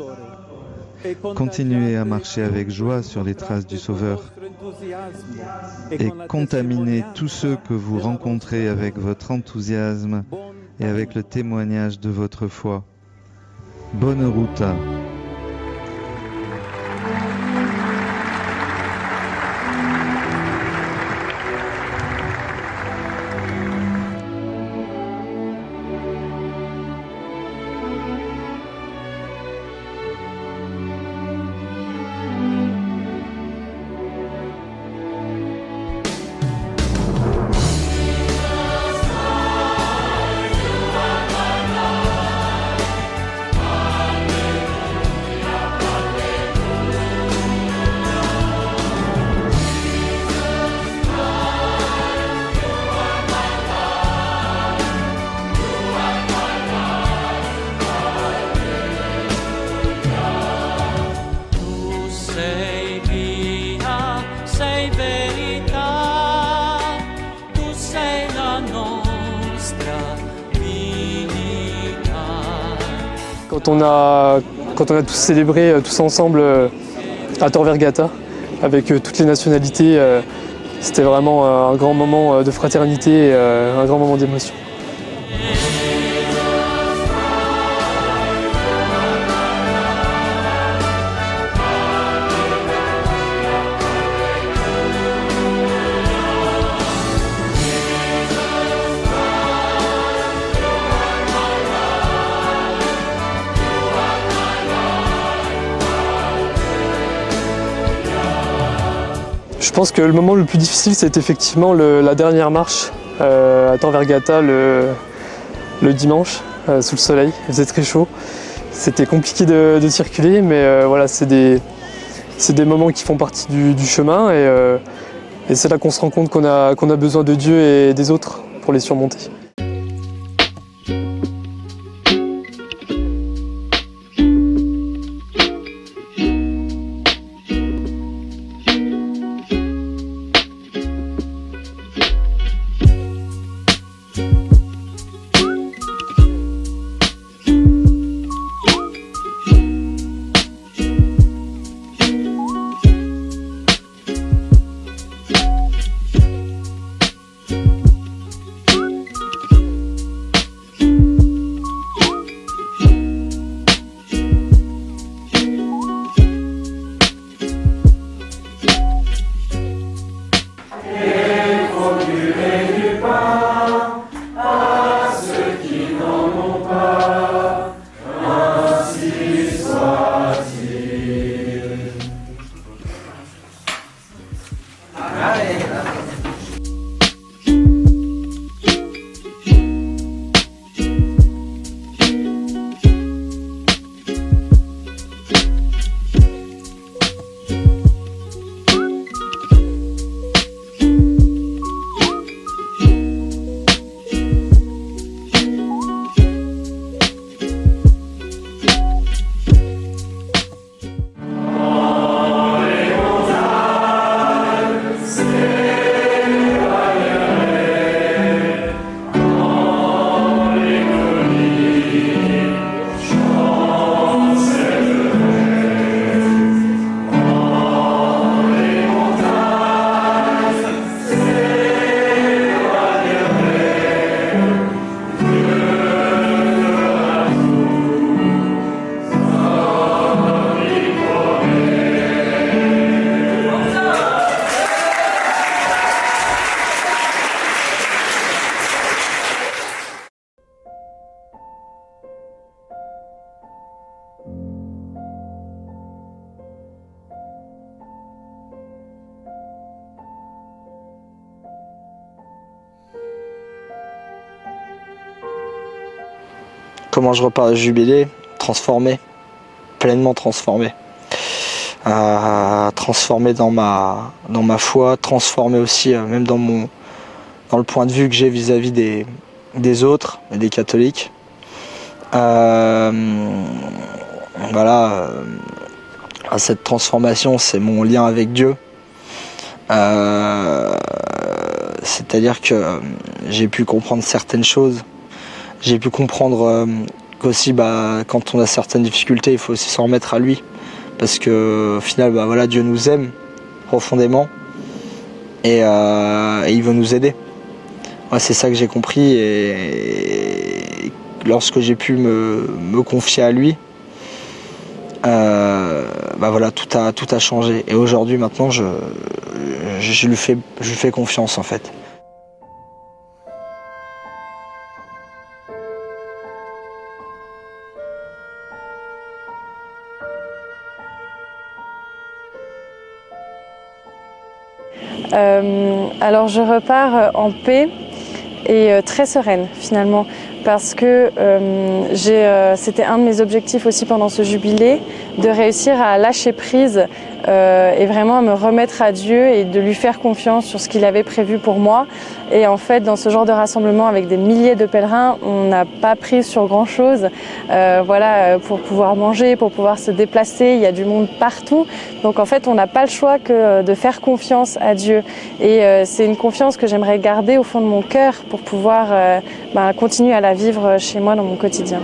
Continuez à marcher avec joie sur les traces du Sauveur et contaminez tous ceux que vous rencontrez avec votre enthousiasme et avec le témoignage de votre foi. Bonne route. Quand on a tous célébré tous ensemble à Tor Vergata, avec toutes les nationalités, c'était vraiment un grand moment de fraternité et un grand moment d'émotion. pense que le moment le plus difficile, c'est effectivement la dernière marche à Tor Vergata le dimanche, sous le soleil. Il faisait très chaud. C'était compliqué de circuler, mais voilà, c'est des moments qui font partie du chemin et c'est là qu'on se rend compte qu'on a besoin de Dieu et des autres pour les surmonter. Comment je repars du jubilé? Transformé, pleinement transformé. Transformé dans ma foi, transformé aussi même dans le point de vue que j'ai vis-à-vis des autres et des catholiques. Voilà, cette transformation, c'est mon lien avec Dieu. C'est-à-dire que j'ai pu comprendre certaines choses. J'ai pu comprendre qu'aussi quand on a certaines difficultés, il faut aussi s'en remettre à lui. Parce qu'au final, voilà, Dieu nous aime profondément et il veut nous aider. Ouais, c'est ça que j'ai compris et lorsque j'ai pu me confier à lui, voilà, tout a changé. Et aujourd'hui, maintenant, je lui fais confiance en fait. Alors je repars en paix et très sereine finalement parce que c'était un de mes objectifs aussi pendant ce jubilé, de réussir à lâcher prise et vraiment à me remettre à Dieu et de lui faire confiance sur ce qu'il avait prévu pour moi. Et en fait, dans ce genre de rassemblement avec des milliers de pèlerins, on n'a pas prise sur grand-chose. Voilà, pour pouvoir manger, pour pouvoir se déplacer, il y a du monde partout. Donc en fait, on n'a pas le choix que de faire confiance à Dieu. Et c'est une confiance que j'aimerais garder au fond de mon cœur pour pouvoir continuer à la vivre chez moi dans mon quotidien.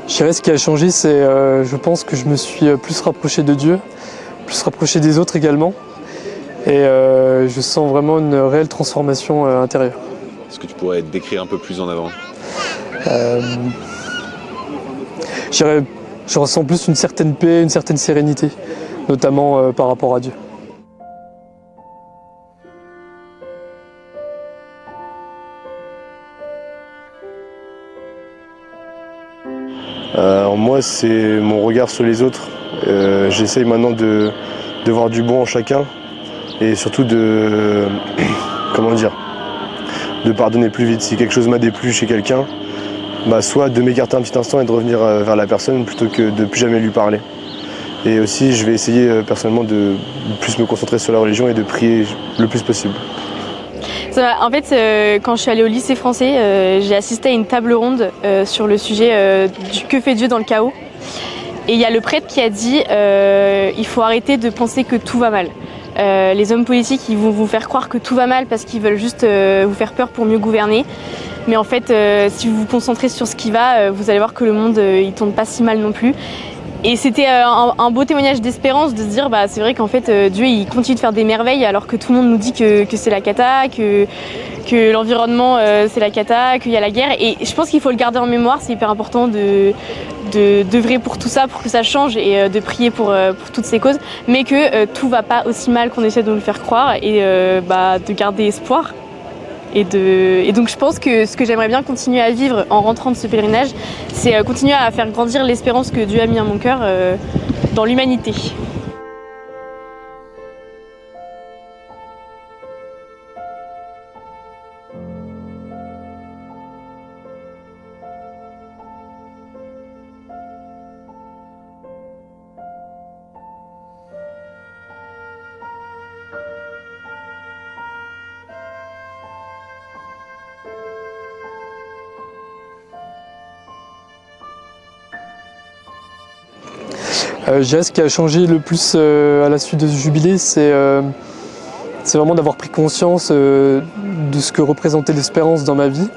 Je dirais ce qui a changé, c'est je pense que je me suis plus rapproché de Dieu, plus rapproché des autres également. Et je sens vraiment une réelle transformation intérieure. Est-ce que tu pourrais décrire un peu plus en avant? Je ressens plus une certaine paix, une certaine sérénité, notamment par rapport à Dieu. Moi, c'est mon regard sur les autres. J'essaye maintenant de voir du bon en chacun et surtout de pardonner plus vite. Si quelque chose m'a déplu chez quelqu'un, soit de m'écarter un petit instant et de revenir vers la personne plutôt que de plus jamais lui parler. Et aussi, je vais essayer personnellement de plus me concentrer sur la religion et de prier le plus possible. En fait, quand je suis allée au lycée français, j'ai assisté à une table ronde sur le sujet du que fait Dieu dans le chaos. Et il y a le prêtre qui a dit il faut arrêter de penser que tout va mal. Les hommes politiques, ils vont vous faire croire que tout va mal parce qu'ils veulent juste vous faire peur pour mieux gouverner. Mais en fait, si vous vous concentrez sur ce qui va, vous allez voir que le monde, il tourne pas si mal non plus. Et c'était un beau témoignage d'espérance de se dire c'est vrai qu'en fait Dieu il continue de faire des merveilles alors que tout le monde nous dit que c'est la cata, que l'environnement c'est la cata, qu'il y a la guerre. Et je pense qu'il faut le garder en mémoire, c'est hyper important d'œuvrer pour tout ça, pour que ça change et de prier pour toutes ces causes, mais que tout va pas aussi mal qu'on essaie de nous le faire croire et de garder espoir. Et donc je pense que ce que j'aimerais bien continuer à vivre en rentrant de ce pèlerinage, c'est continuer à faire grandir l'espérance que Dieu a mis à mon cœur dans l'humanité. Je dirais ce qui a changé le plus à la suite de ce jubilé, c'est vraiment d'avoir pris conscience de ce que représentait l'espérance dans ma vie.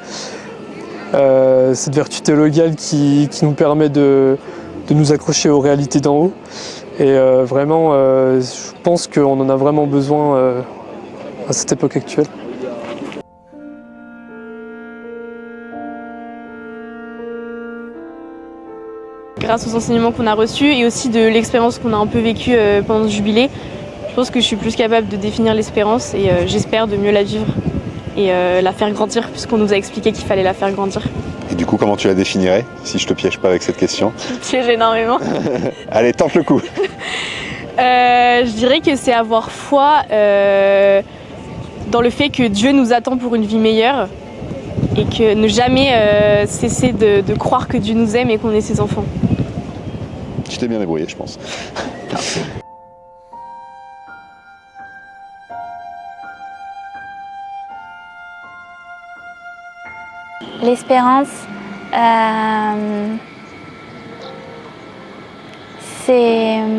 Cette vertu théologale qui nous permet de nous accrocher aux réalités d'en haut. Et vraiment, je pense qu'on en a vraiment besoin à cette époque actuelle. Grâce aux enseignements qu'on a reçus et aussi de l'expérience qu'on a un peu vécue pendant ce jubilé, je pense que je suis plus capable de définir l'espérance et j'espère de mieux la vivre et la faire grandir puisqu'on nous a expliqué qu'il fallait la faire grandir. Et du coup, comment tu la définirais, si je te piège pas avec cette question? Tu me pièges énormément. Allez, tente le coup. Je dirais que c'est avoir foi dans le fait que Dieu nous attend pour une vie meilleure et que ne jamais cesser de croire que Dieu nous aime et qu'on est ses enfants. Tu t'es bien débrouillé, je pense. L'espérance, c'est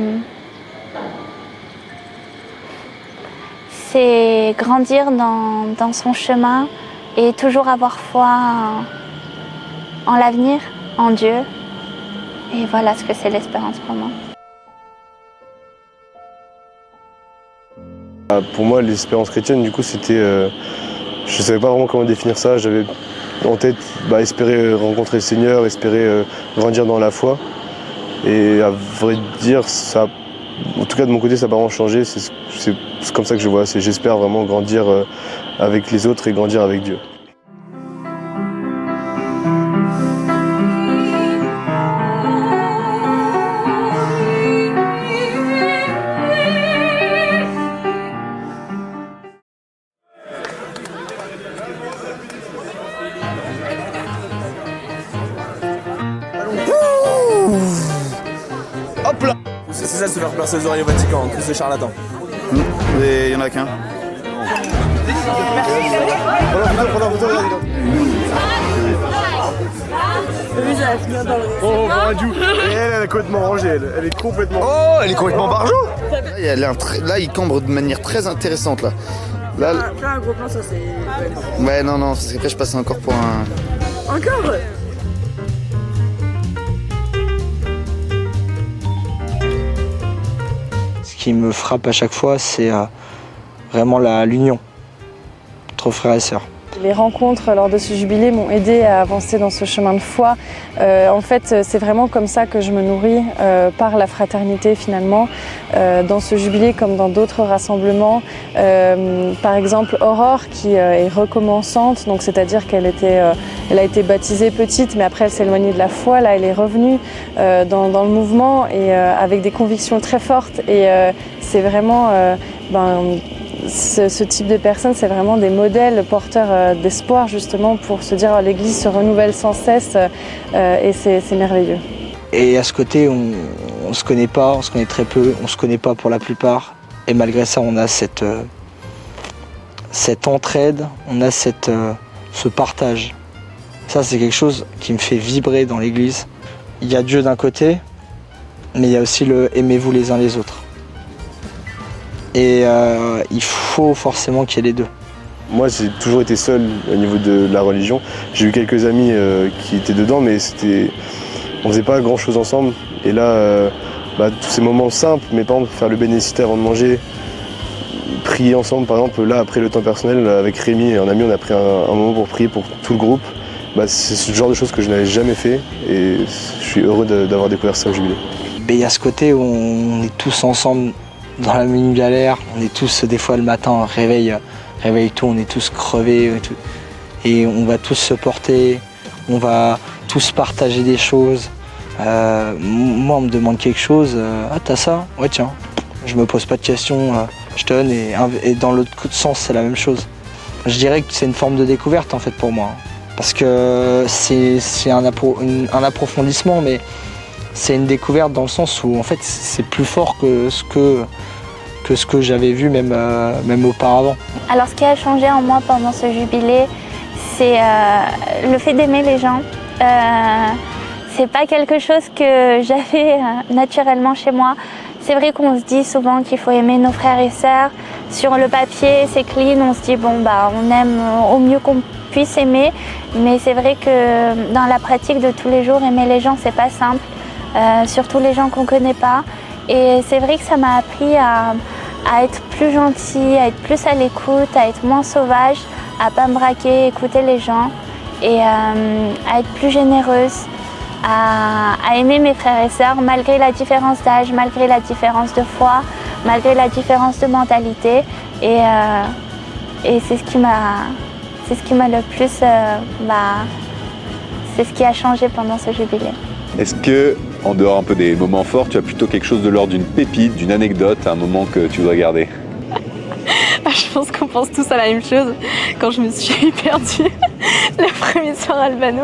grandir dans son chemin et toujours avoir foi en l'avenir, en Dieu. Et voilà ce que c'est l'espérance pour moi. Pour moi, l'espérance chrétienne, du coup, c'était... je savais pas vraiment comment définir ça. J'avais en tête espérer rencontrer le Seigneur, espérer grandir dans la foi. Et à vrai dire, ça, en tout cas de mon côté, ça n'a pas vraiment changé. C'est comme ça que je vois. J'espère vraiment grandir avec les autres et grandir avec Dieu. Hop là! C'est ça de se faire percer les oreilles au Vatican, tous ces charlatans. Il y en a qu'un. Oh, Barjou! Elle est complètement rangée, elle est complètement... Oh, elle est complètement Barjou! Là, il cambre de manière très intéressante, là. Fais un gros plan, ça c'est... Ouais, non, parce qu'après je passe encore pour un... Encore? Ce qui me frappe à chaque fois, c'est vraiment l'union entre frères et sœurs. Les rencontres lors de ce jubilé m'ont aidé à avancer dans ce chemin de foi. En fait, c'est vraiment comme ça que je me nourris par la fraternité finalement. Dans ce jubilé comme dans d'autres rassemblements, par exemple Aurore qui est recommençante, donc c'est-à-dire qu'elle était Elle a été baptisée petite, mais après elle s'est éloignée de la foi. Là, elle est revenue dans le mouvement et avec des convictions très fortes. Et c'est vraiment ce type de personnes, c'est vraiment des modèles porteurs d'espoir justement pour se dire l'Église se renouvelle sans cesse et c'est merveilleux. Et à ce côté, on se connaît pas, on se connaît très peu, on se connaît pas pour la plupart. Et malgré ça, on a cette entraide, on a ce partage. Ça, c'est quelque chose qui me fait vibrer dans l'Église. Il y a Dieu d'un côté, mais il y a aussi le aimez-vous les uns les autres. Et il faut forcément qu'il y ait les deux. Moi, j'ai toujours été seul au niveau de la religion. J'ai eu quelques amis qui étaient dedans, mais on faisait pas grand-chose ensemble. Et là, tous ces moments simples, mais par exemple faire le bénédicité avant de manger, prier ensemble, par exemple là après le temps personnel avec Rémi et un ami, on a pris un moment pour prier pour tout le groupe. C'est ce genre de choses que je n'avais jamais fait et je suis heureux d'avoir découvert ça au Jubilé. Il y a ce côté où on est tous ensemble dans la même galère, on est tous des fois le matin, réveil tout, on est tous crevés et on va tous se porter, on va tous partager des choses. Moi on me demande quelque chose, ah t'as ça? Ouais tiens, je me pose pas de questions, je donne et dans l'autre sens c'est la même chose. Je dirais que c'est une forme de découverte en fait pour moi, parce que c'est un approfondissement, mais c'est une découverte dans le sens où en fait c'est plus fort que ce que j'avais vu même auparavant. Alors ce qui a changé en moi pendant ce jubilé, c'est le fait d'aimer les gens. C'est pas quelque chose que j'avais naturellement chez moi. C'est vrai qu'on se dit souvent qu'il faut aimer nos frères et sœurs. Sur le papier, c'est clean, on se dit on aime au mieux qu'on puisse aimer. Mais c'est vrai que dans la pratique de tous les jours, aimer les gens, c'est pas simple. Surtout les gens qu'on connaît pas. Et c'est vrai que ça m'a appris à être plus gentille, à être plus à l'écoute, à être moins sauvage, à pas me braquer, écouter les gens et à être plus généreuse, à aimer mes frères et sœurs malgré la différence d'âge, malgré la différence de foi, malgré la différence de mentalité. Et c'est ce qui m'a le plus, c'est ce qui a changé pendant ce jubilé. Est-ce que, en dehors un peu des moments forts, tu as plutôt quelque chose de l'ordre d'une pépite, d'une anecdote, un moment que tu voudrais garder? Je pense qu'on pense tous à la même chose. Quand je me suis perdue le premier soir à Albano.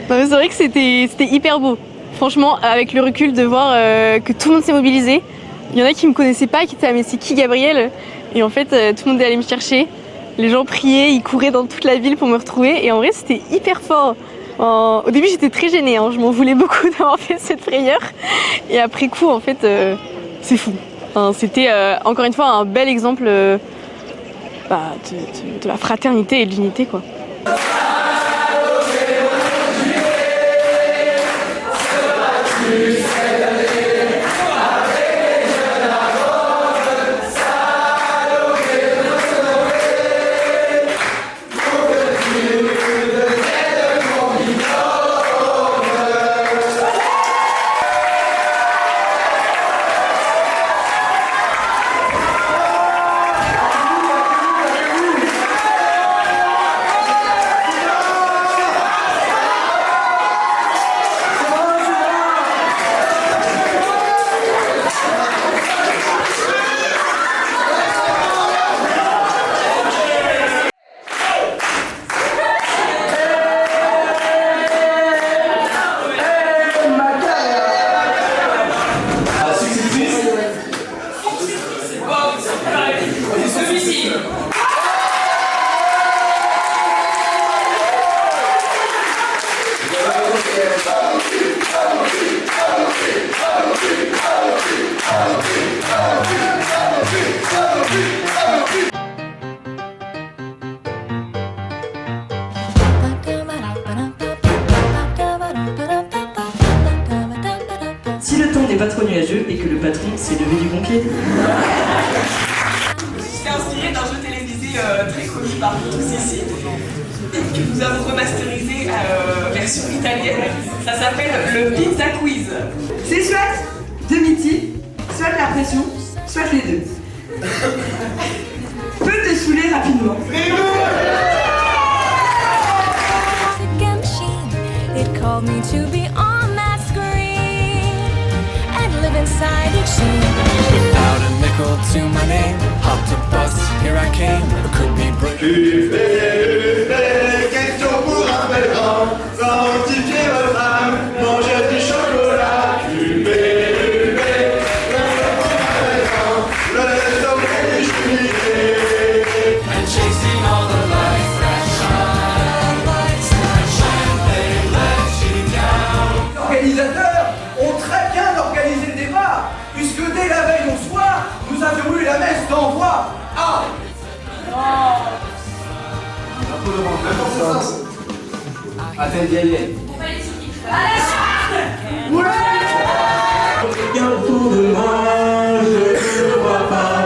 C'est vrai que c'était hyper beau. Franchement, avec le recul de voir que tout le monde s'est mobilisé. Il y en a qui me connaissaient pas, qui étaient mais c'est qui Gabriel? Et en fait, tout le monde est allé me chercher. Les gens priaient, ils couraient dans toute la ville pour me retrouver. Et en vrai, c'était hyper fort. Au début, j'étais très gênée, je m'en voulais beaucoup d'avoir fait cette prière. Et après coup, en fait, c'est fou. C'était encore une fois un bel exemple de la fraternité et de l'unité, quoi. Si le temps n'est pas trop nuageux et que le patron s'est levé du bon pied. C'est inspiré d'un jeu télévisé très connu par tous ici et que nous avons remasterisé version italienne. Ça s'appelle le Pizza Quiz. C'est soit de mythique, soit de la pression, soit les deux. Peut te saouler rapidement. dream to be on that screen and live inside each scene. Without a nickel to my name, hopped a bus, here I came. It could be question pour un bel homme, sanctifier votre âme, manger du chocolat. and chasing all the lights that shine, lights that shine, they let you down. Les organisateurs ont très bien organisé le départ, puisque dès la veille au soir, nous avions eu la messe d'envoi. Ah! Attends d'y aller. Regarde autour de moi, je ne vois pas.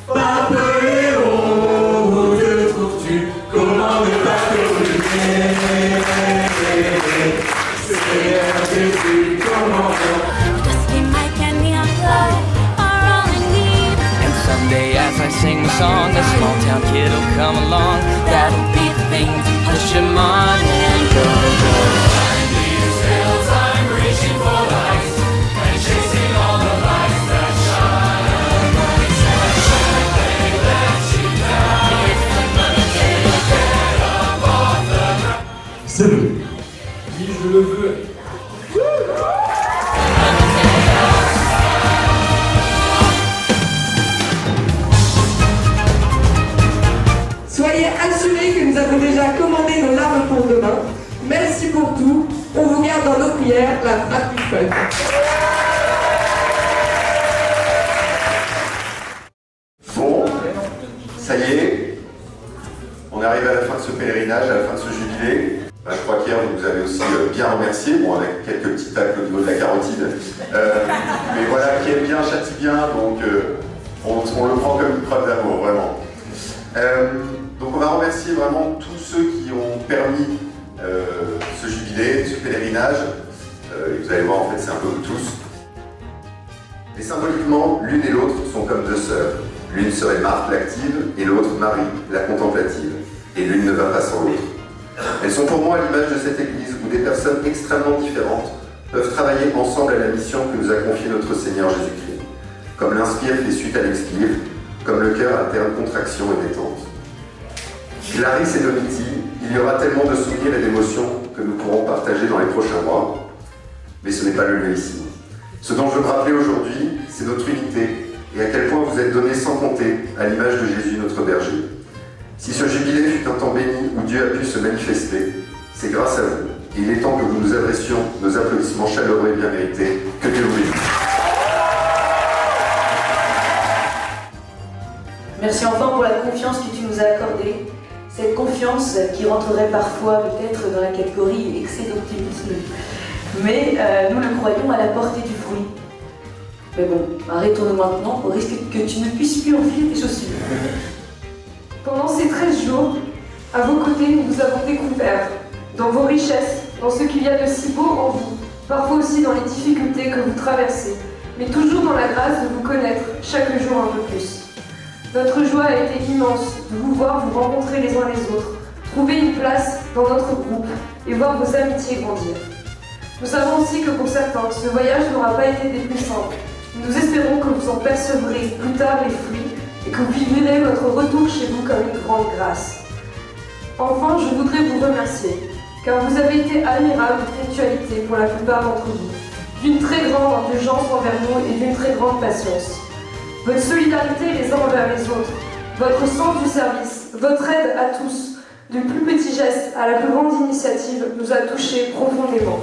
Pape Léon, où te trouves-tu? Comment ne pas te brûler? Seigneur Jésus, comment Dusty mic and neon glow are all I need. And someday as I sing the song, a small town kid will come along. That'll be the thing to push him on and go. Behind these hills I'm reaching for lights and chasing all the lights that shine, lights that shine, they let you down. It's another day to get up off the ground. C'est le. Oui, je le veux. Soyez assurés que nous avons déjà commandé nos larmes pour demain. Merci pour tout. On vous garde dans nos prières, la Happy Fun. Bon, ça y est, on est arrivé à la fin de ce pèlerinage, à la fin de ce jubilé. Je crois qu'hier vous nous avez aussi bien remercié, bon avec quelques petits tacles au niveau de la carotide. Mais voilà, qui aime bien châtie bien, donc on le prend comme une preuve d'amour, vraiment. Donc on va remercier vraiment tous ceux qui ont permis ce jubilé, ce pèlerinage. Et vous allez voir, en fait, c'est un peu tous. Et symboliquement, l'une et l'autre sont comme deux sœurs. L'une serait Marthe l'active et l'autre Marie, la contemplative. Et l'une ne va pas sans l'autre. Elles sont pour moi l'image de cette église où des personnes extrêmement différentes peuvent travailler ensemble à la mission que nous a confiée notre Seigneur Jésus-Christ. Comme l'inspire fait suite à l'expire, comme le cœur alterne contraction et détente. Clarisse et Domiti, il y aura tellement de souvenirs et d'émotions que nous pourrons partager dans les prochains mois. Mais ce n'est pas le lieu ici. Ce dont je veux me rappeler aujourd'hui, c'est notre unité et à quel point vous êtes donnés sans compter à l'image de Jésus notre berger. Si ce jubilé fut un temps béni où Dieu a pu se manifester, c'est grâce à vous. Et il est temps que vous nous adressions nos applaudissements chaleureux et bien mérités. Que Dieu vous bénisse. Merci enfin pour la confiance que tu nous as accordée. Cette confiance qui rentrerait parfois peut-être dans la catégorie excès d'optimisme. Mais nous le croyons à la portée du fruit. Mais bon, arrêtons-nous maintenant au risque que tu ne puisses plus enfiler tes chaussures. Pendant ces 13 jours, à vos côtés, nous vous avons découvert, dans vos richesses, dans ce qu'il y a de si beau en vous, parfois aussi dans les difficultés que vous traversez, mais toujours dans la grâce de vous connaître chaque jour un peu plus. Notre joie a été immense de vous voir vous rencontrer les uns les autres, trouver une place dans notre groupe et voir vos amitiés grandir. Nous savons aussi que pour certains, ce voyage n'aura pas été des plus simples. Nous espérons que vous en percevrez plus tard les fruits et que vous vivrez votre retour chez vous comme une grande grâce. Enfin, je voudrais vous remercier, car vous avez été admirables de ponctualité pour la plupart d'entre vous, d'une très grande indulgence envers nous et d'une très grande patience. Votre solidarité les uns envers les autres, votre sens du service, votre aide à tous, du plus petit geste à la plus grande initiative, nous a touchés profondément.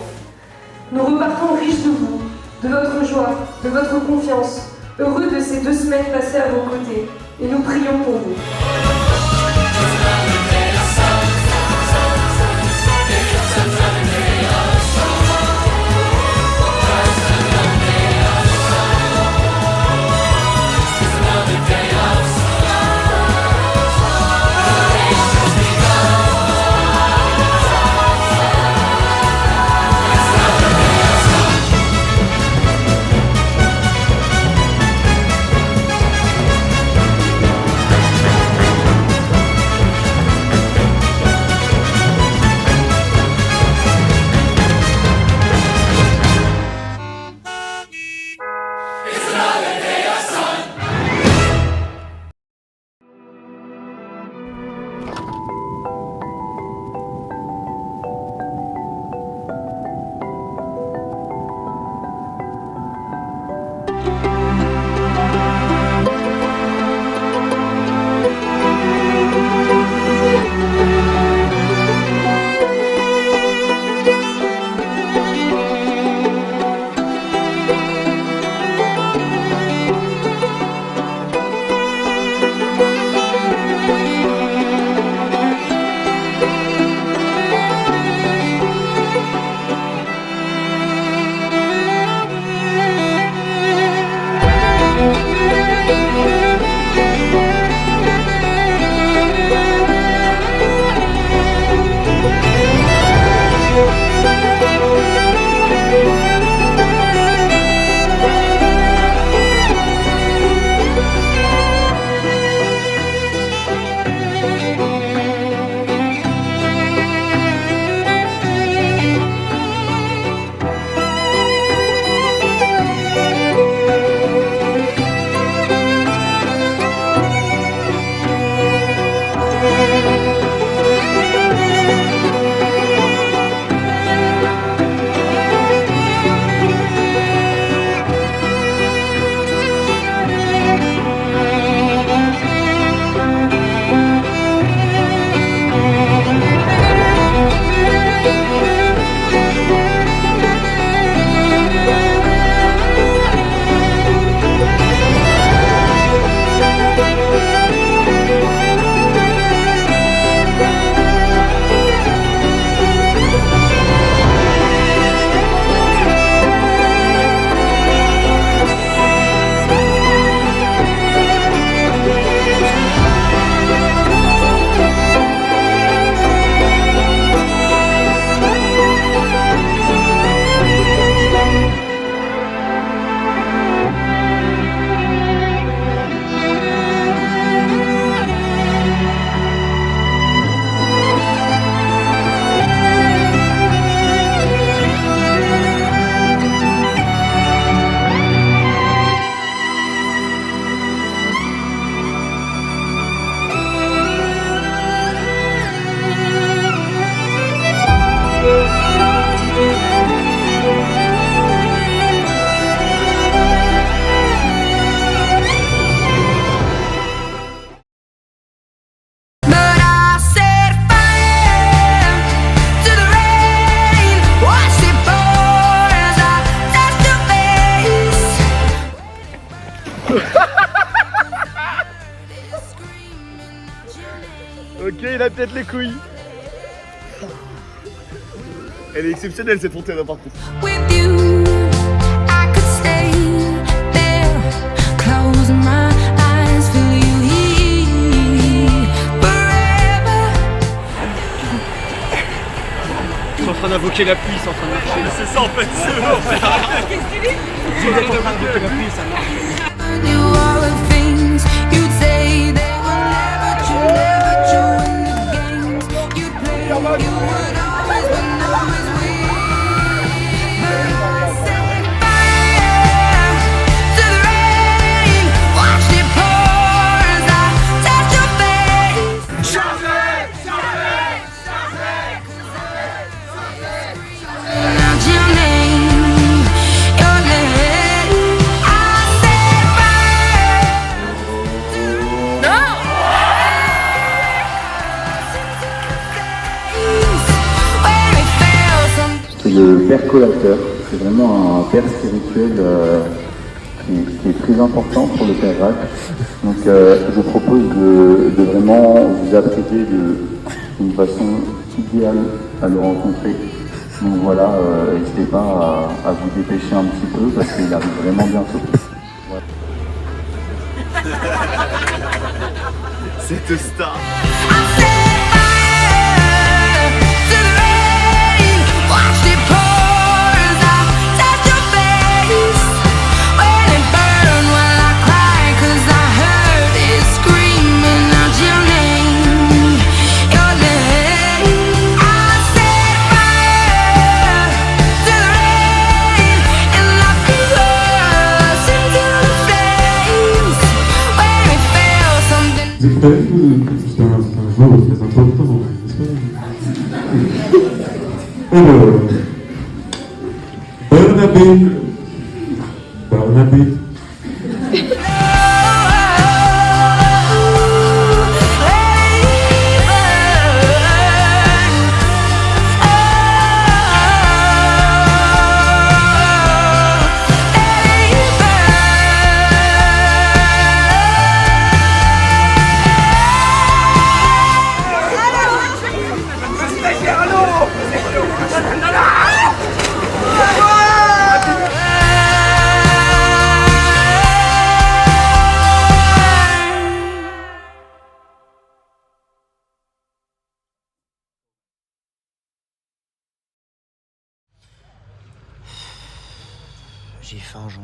Nous repartons riches de vous, de votre joie, de votre confiance, heureux de ces 2 semaines passées à vos côtés, et nous prions pour vous. Ok, il a peut-être les couilles. Elle est exceptionnelle cette fontaine par contre. Ils sont en train d'invoquer la pluie, ils sont en train de marcher. C'est ça en fait, c'est eux en fait. Qu'est-ce qu'il dit? Ils sont en train d'invoquer la pluie, ça marche. C'est le père collateur, c'est vraiment un père spirituel qui est très important pour le père Jacques. Donc je vous propose de vraiment vous apprêter d'une façon idéale à le rencontrer. Donc voilà, n'hésitez pas à vous dépêcher un petit peu parce qu'il arrive vraiment bientôt. Voilà. Cette star. Vous savez que c'est un jour très important, n'est-ce pas? Alors, Barnabé. J'ai faim, Jean.